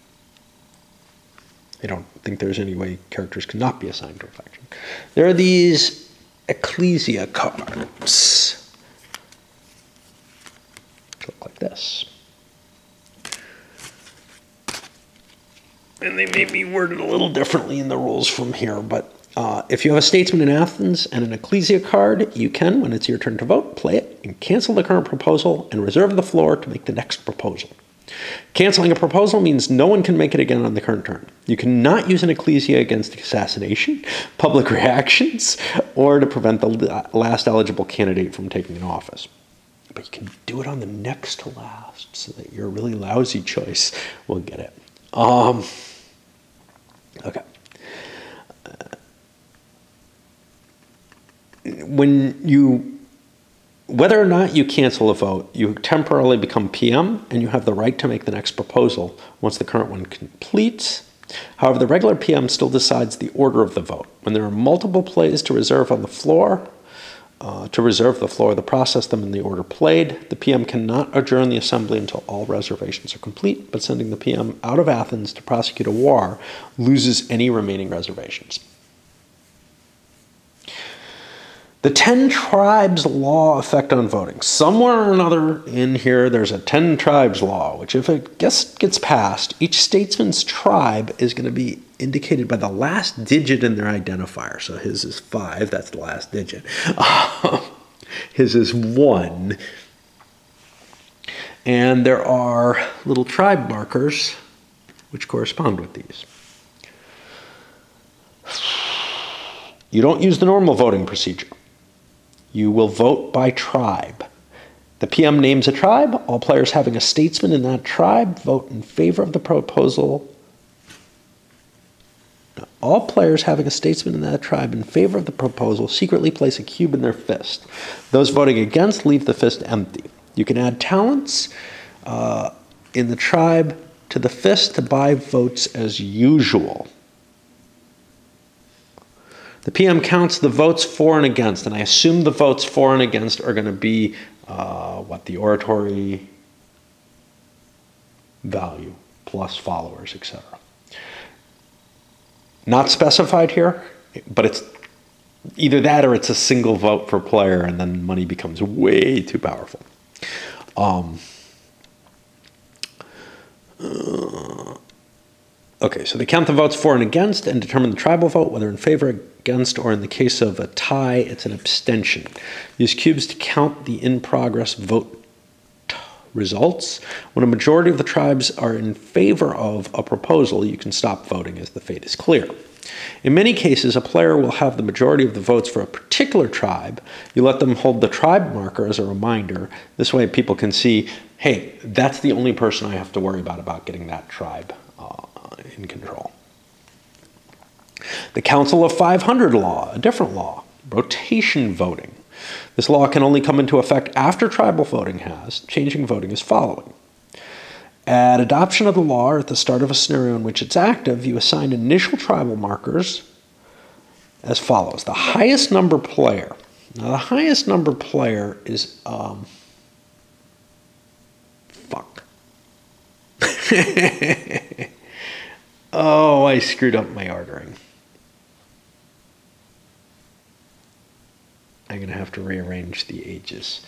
S1: I don't think there's any way characters cannot be assigned to a faction. There are these ecclesia cards. Look like this. And they may be worded a little differently in the rules from here, but if you have a statesman in Athens and an ecclesia card, you can, when it's your turn to vote, play it and cancel the current proposal and reserve the floor to make the next proposal. Canceling a proposal means no one can make it again on the current turn. You cannot use an ecclesia against assassination, public reactions, or to prevent the last eligible candidate from taking an office. But you can do it on the next to last so that your really lousy choice will get it. Okay. Whether or not you cancel a vote, you temporarily become PM and you have the right to make the next proposal once the current one completes. However, the regular PM still decides the order of the vote. When there are multiple plays to reserve on the floor, the process them in the order played. The PM cannot adjourn the assembly until all reservations are complete, but sending the PM out of Athens to prosecute a war loses any remaining reservations. The 10 tribes law effect on voting. Somewhere or another in here, there's a 10 tribes law, which if it gets passed, each statesman's tribe is going to be indicated by the last digit in their identifier. So his is 5, that's the last digit. His is 1. And there are little tribe markers which correspond with these. You don't use the normal voting procedure. You will vote by tribe. The PM names a tribe. All players having a statesman in that tribe vote in favor of the proposal. No, All players having a statesman in that tribe in favor of the proposal secretly place a cube in their fist. Those voting against leave the fist empty. You can add talents in the tribe to the fist to buy votes as usual. The PM counts the votes for and against, and I assume the votes for and against are going to be the oratory value plus followers, etc. Not specified here, but it's either that or it's a single vote per player, and then money becomes way too powerful. Okay, so they count the votes for and against and determine the tribal vote, whether in favor, against, or in the case of a tie, it's an abstention. Use cubes to count the in-progress vote results. When a majority of the tribes are in favor of a proposal, you can stop voting as the fate is clear. In many cases, a player will have the majority of the votes for a particular tribe. You let them hold the tribe marker as a reminder. This way people can see, hey, that's the only person I have to worry about getting that tribe in control. The Council of 500 law, a different law, rotation voting. This law can only come into effect after tribal voting has. Changing voting is following. At adoption of the law, or at the start of a scenario in which it's active, you assign initial tribal markers as follows. The highest number player. Now, the highest number player is, fuck. Oh, I screwed up my ordering. I'm going to have to rearrange the ages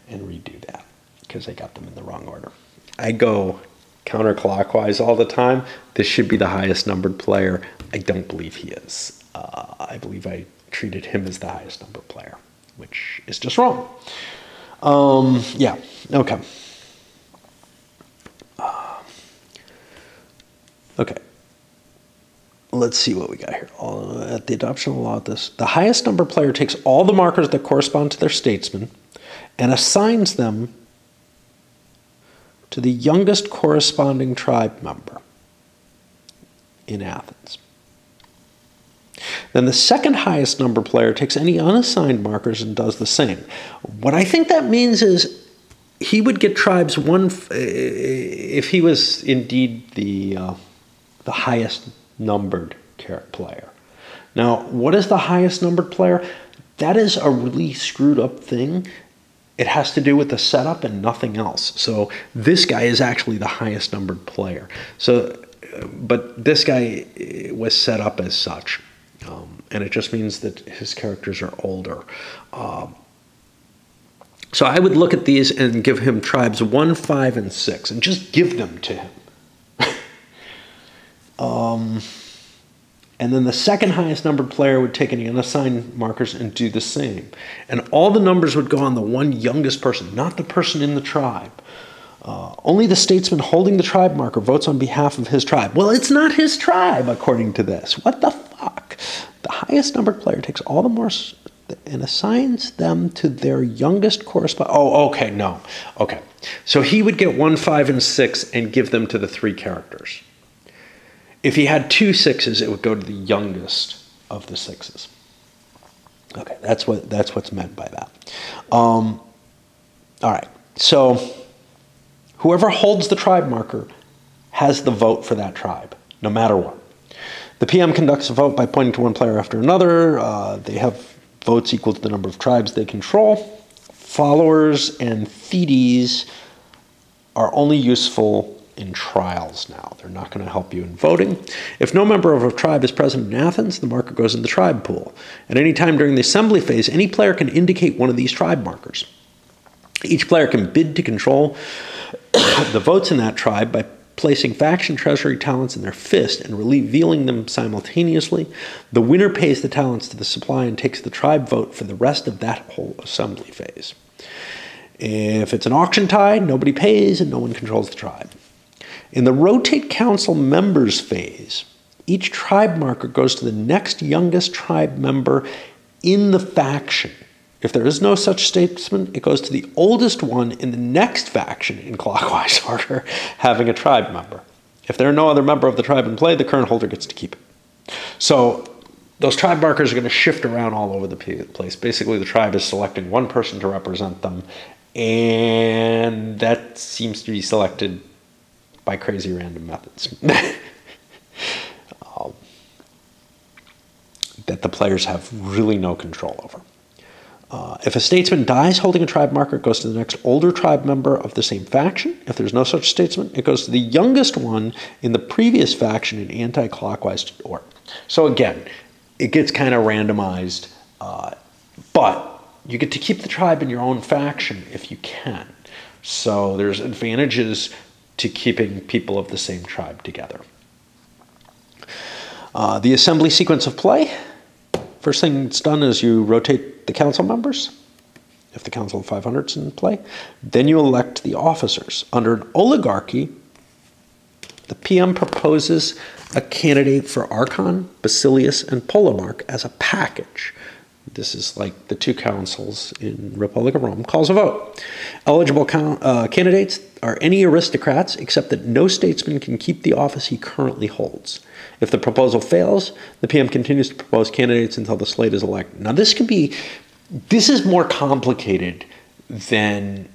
S1: and redo that because I got them in the wrong order. I go counterclockwise all the time. This should be the highest numbered player. I don't believe he is. I believe I treated him as the highest numbered player, which is just wrong. Yeah, okay. Okay. Let's see what we got here. At the adoption of the law, the highest number player takes all the markers that correspond to their statesman and assigns them to the youngest corresponding tribe member in Athens. Then the second highest number player takes any unassigned markers and does the same. What I think that means is he would get tribes one if he was indeed the highest numbered player. Now, what is the highest numbered player? That is a really screwed up thing. It has to do with the setup and nothing else. So this guy is actually the highest numbered player. So, but this guy was set up as such. And it just means that his characters are older. So I would look at these and give him tribes 1, 5, and 6 and just give them to him. And then the second highest numbered player would take any unassigned markers and do the same. And all the numbers would go on the one youngest person, not the person in the tribe. Only the statesman holding the tribe marker votes on behalf of his tribe. Well, it's not his tribe, according to this. What the fuck? The highest numbered player takes all the markers and assigns them to their youngest corresponding. Oh, okay, no. Okay. So he would get 1, 5, and 6 and give them to the 3 characters. If he had 2 6s, it would go to the youngest of the 6s. Okay, that's what's meant by that. All right, so whoever holds the tribe marker has the vote for that tribe, no matter what. The PM conducts a vote by pointing to one player after another. They have votes equal to the number of tribes they control. Followers and fedes are only useful in trials now. They're not going to help you in voting. If no member of a tribe is present in Athens, the marker goes in the tribe pool. At any time during the assembly phase, any player can indicate one of these tribe markers. Each player can bid to control the votes in that tribe by placing faction treasury talents in their fist and revealing them simultaneously. The winner pays the talents to the supply and takes the tribe vote for the rest of that whole assembly phase. If it's an auction tie, nobody pays and no one controls the tribe. In the rotate council members phase, each tribe marker goes to the next youngest tribe member in the faction. If there is no such statesman, it goes to the oldest one in the next faction in clockwise order, having a tribe member. If there are no other member of the tribe in play, the current holder gets to keep it. So those tribe markers are going to shift around all over the place. Basically, the tribe is selecting one person to represent them, and that seems to be selected by crazy random methods that the players have really no control over. If a statesman dies holding a tribe marker, it goes to the next older tribe member of the same faction. If there's no such statesman, it goes to the youngest one in the previous faction in anti-clockwise order. So again, it gets kind of randomized, but you get to keep the tribe in your own faction if you can. So there's advantages to keeping people of the same tribe together. The assembly sequence of play. First thing that's done is you rotate the council members, if the council of 500 is in play. Then you elect the officers. Under an oligarchy, the PM proposes a candidate for Archon, Basilius, and Polemarch as a package. This is like the two councils in Republic of Rome, calls a vote. Eligible candidates are any aristocrats, except that no statesman can keep the office he currently holds. If the proposal fails, the PM continues to propose candidates until the slate is elected. Now this is more complicated than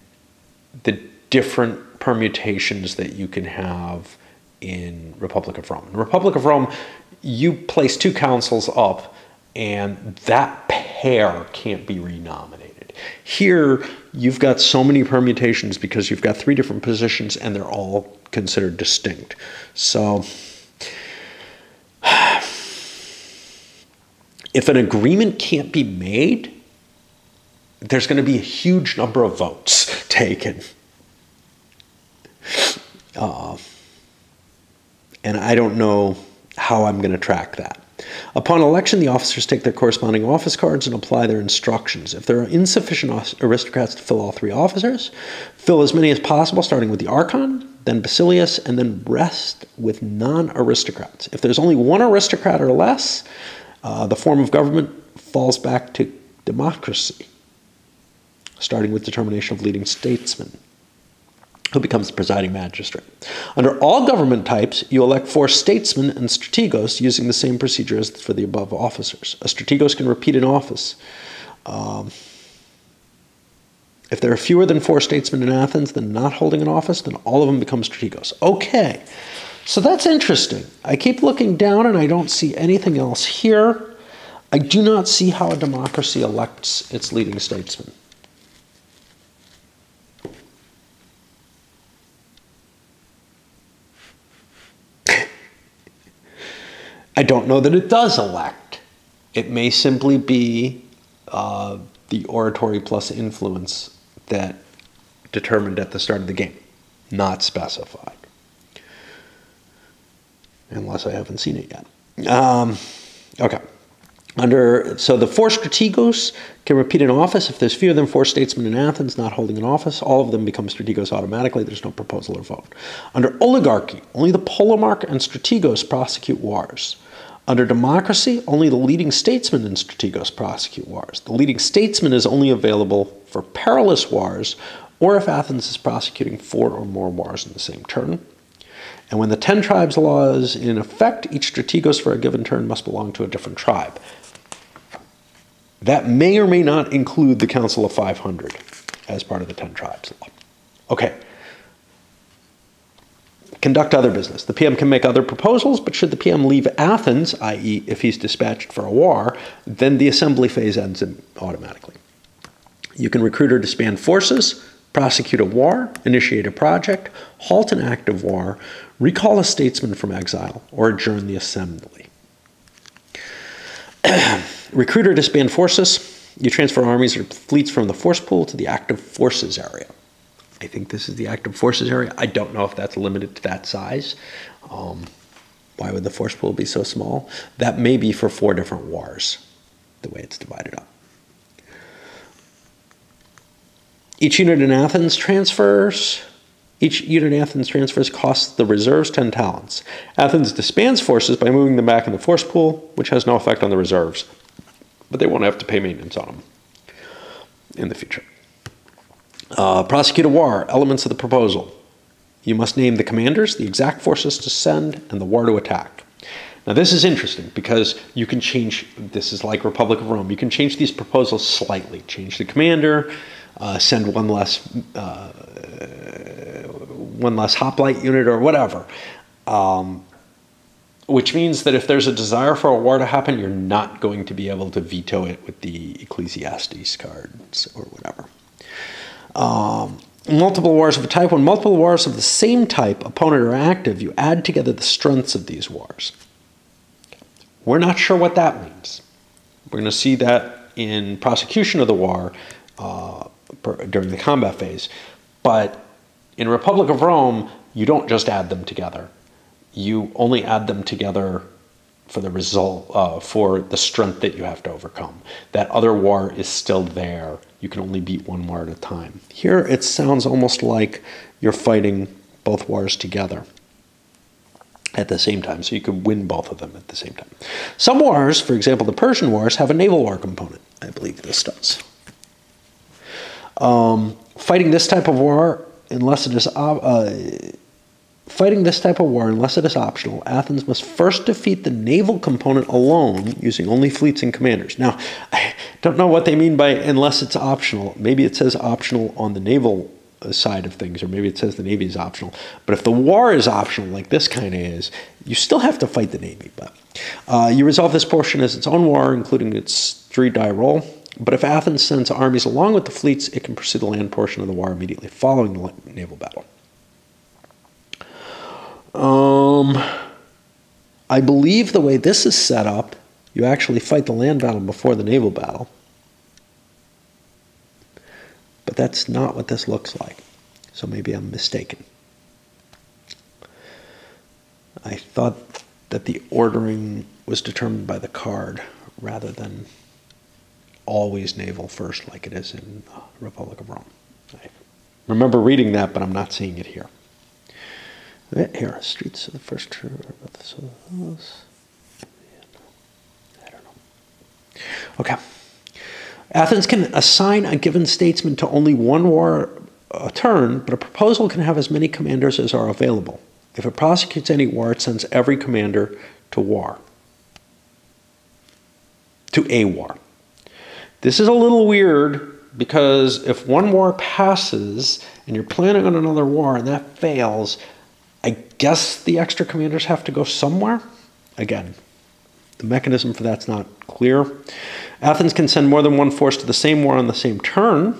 S1: the different permutations that you can have in Republic of Rome. In Republic of Rome, you place two councils up, and that pair can't be renominated. Here, you've got so many permutations because you've got three different positions, and they're all considered distinct. So if an agreement can't be made, there's going to be a huge number of votes taken. And I don't know how I'm going to track that. Upon election, the officers take their corresponding office cards and apply their instructions. If there are insufficient aristocrats to fill all three officers, fill as many as possible, starting with the Archon, then Basilius, and then rest with non-aristocrats. If there's only one aristocrat or less, the form of government falls back to democracy, starting with determination of leading statesman, who becomes the presiding magistrate. Under all government types, you elect 4 statesmen and strategos using the same procedure as for the above officers. A strategos can repeat in office. If there are fewer than 4 statesmen in Athens then not holding an office, then all of them become strategos. Okay, so that's interesting. I keep looking down and I don't see anything else here. I do not see how a democracy elects its leading statesman. I don't know that it does elect. It may simply be the oratory plus influence that determined at the start of the game, not specified. Unless I haven't seen it yet. Okay. So the 4 strategos can repeat an office. If there's fewer than 4 statesmen in Athens not holding an office, all of them become strategos automatically. There's no proposal or vote. Under oligarchy, only the polemarch and strategos prosecute wars. Under democracy, only the leading statesman and strategos prosecute wars. The leading statesman is only available for perilous wars, or if Athens is prosecuting 4 or more wars in the same turn. And when the 10 tribes law is in effect, each strategos for a given turn must belong to a different tribe. That may or may not include the Council of 500 as part of the 10 tribes law. Okay. Conduct other business. The PM can make other proposals, but should the PM leave Athens, i.e. if he's dispatched for a war, then the assembly phase ends automatically. You can recruit or disband forces, prosecute a war, initiate a project, halt an act of war, recall a statesman from exile, or adjourn the assembly. Recruit or disband forces. You transfer armies or fleets from the force pool to the active forces area. I think this is the active forces area. I don't know if that's limited to that size. Why would the force pool be so small? That may be for 4 different wars, the way it's divided up. Each unit in Athens transfers costs the reserves 10 talents. Athens disbands forces by moving them back in the force pool, which has no effect on the reserves, but they won't have to pay maintenance on them in the future. Prosecute a war, elements of the proposal. You must name the commanders, the exact forces to send, and the war to attack. Now this is interesting because you can change, this is like Republic of Rome, you can change these proposals slightly. Change the commander, send one less hoplite unit or whatever. Which means that if there's a desire for a war to happen, you're not going to be able to veto it with the Ecclesiastes cards or whatever. Multiple wars of a type. When multiple wars of the same type, opponent, are active, you add together the strengths of these wars. We're not sure what that means. We're going to see that in prosecution of the war during the combat phase. But in Republic of Rome, you don't just add them together. You only add them together for the result, for the strength that you have to overcome. That other war is still there. You can only beat one war at a time. Here it sounds almost like you're fighting both wars together at the same time, so you could win both of them at the same time. Some wars, for example, the Persian wars, have a naval war component. I believe this does. Fighting this type of war, unless it is optional, Athens must first defeat the naval component alone, using only fleets and commanders. Now, I don't know what they mean by unless it's optional. Maybe it says optional on the naval side of things, or maybe it says the Navy is optional. But if the war is optional, like this kind of is, you still have to fight the Navy. But you resolve this portion as its own war, including its 3-die roll. But if Athens sends armies along with the fleets, it can pursue the land portion of the war immediately following the naval battle. I believe the way this is set up, you actually fight the land battle before the naval battle. But that's not what this looks like. So maybe I'm mistaken. I thought that the ordering was determined by the card rather than always naval first like it is in Republic of Rome. I remember reading that, but I'm not seeing it here. Here, streets of the first true. I don't know. Okay. Athens can assign a given statesman to only one war a turn, but a proposal can have as many commanders as are available. If it prosecutes any war, it sends every commander to war. To a war. This is a little weird because if one war passes and you're planning on another war and that fails, I guess the extra commanders have to go somewhere. Again, the mechanism for that's not clear. Athens can send more than one force to the same war on the same turn.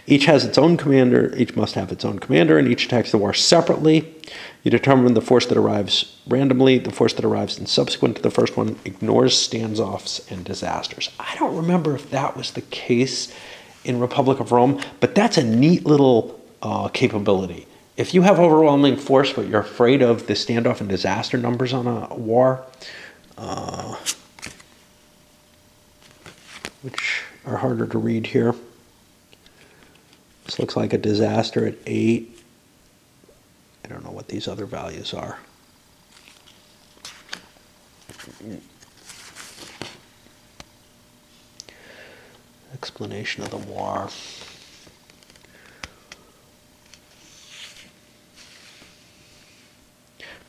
S1: Each has its own commander. Each must have its own commander, and each attacks the war separately. You determine the force that arrives randomly. The force that arrives in subsequent to the first one ignores standoffs and disasters. I don't remember if that was the case in Republic of Rome, but that's a neat little capability. If you have overwhelming force, but you're afraid of the standoff and disaster numbers on a war, which are harder to read here. This looks like a disaster at 8. I don't know what these other values are. Explanation of the war.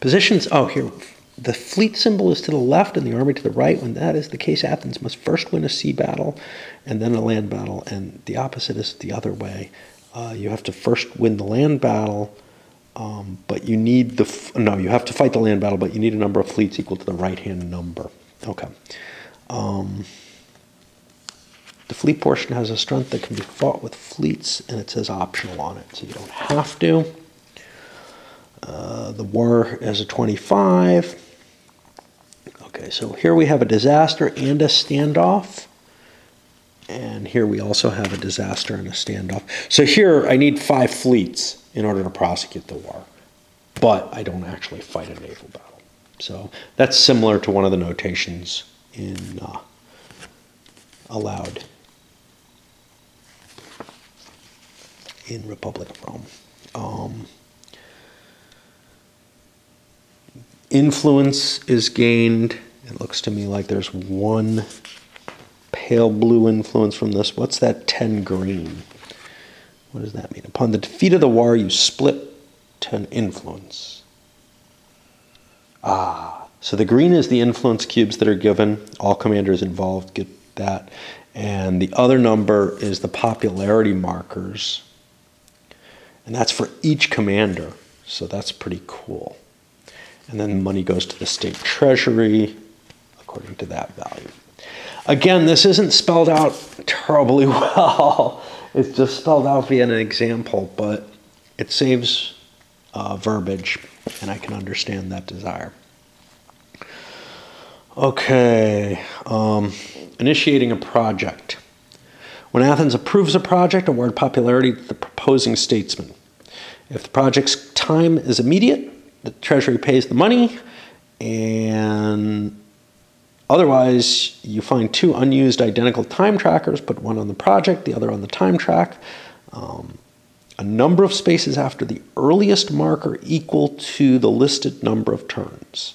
S1: Positions, oh, here. The fleet symbol is to the left and the army to the right. When that is the case, Athens must first win a sea battle and then a land battle. And the opposite is the other way. You have to first win the land battle, but you need you have to fight the land battle, but you need a number of fleets equal to the right-hand number. Okay. The fleet portion has a strength that can be fought with fleets, and it says optional on it, so you don't have to. The war is a 25. Okay, so here we have a disaster and a standoff. And here we also have a disaster and a standoff. So here I need 5 fleets in order to prosecute the war. But I don't actually fight a naval battle. So that's similar to one of the notations in allowed in Republic of Rome. Influence is gained. It looks to me like there's one pale blue influence from this. What's that 10 green? What does that mean? Upon the defeat of the war, you split 10 influence. Ah, So the green is the influence cubes that are given. All commanders involved get that. And the other number is the popularity markers. And that's for each commander. So that's pretty cool. And then money goes to the state treasury according to that value. Again, this isn't spelled out terribly well. It's just spelled out via an example, but it saves verbiage, and I can understand that desire. Okay, initiating a project. When Athens approves a project, award popularity to the proposing statesman. If the project's time is immediate, the treasury pays the money, and otherwise you find two unused identical time trackers, put one on the project, the other on the time track. A number of spaces after the earliest marker equal to the listed number of turns.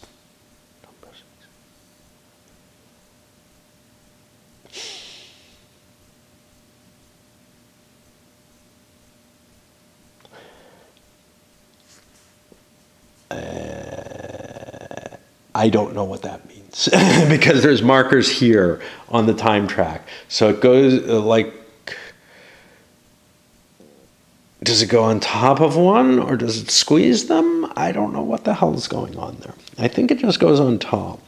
S1: I don't know what that means because there's markers here on the time track. So it goes like, does it go on top of one or does it squeeze them? I don't know what the hell is going on there. I think it just goes on top.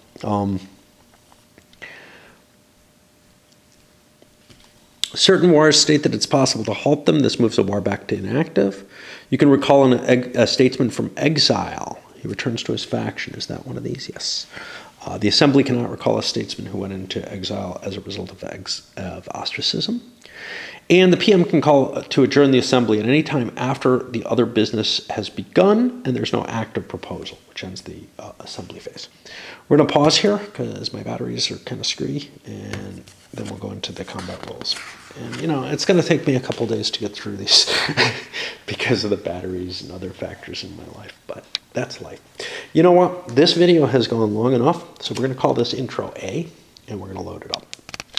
S1: Certain wars state that it's possible to halt them. This moves a war back to inactive. You can recall a statesman from exile. He returns to his faction. Is that one of these? Yes. The assembly cannot recall a statesman who went into exile as a result of ostracism. And the PM can call to adjourn the assembly at any time after the other business has begun and there's no active proposal, which ends the assembly phase. We're going to pause here because my batteries are kind of screwy, and then we'll go into the combat rules. And, you know, it's going to take me a couple days to get through these because of the batteries and other factors in my life, but that's life. You know what? This video has gone long enough, so we're going to call this intro A, and we're going to load it up.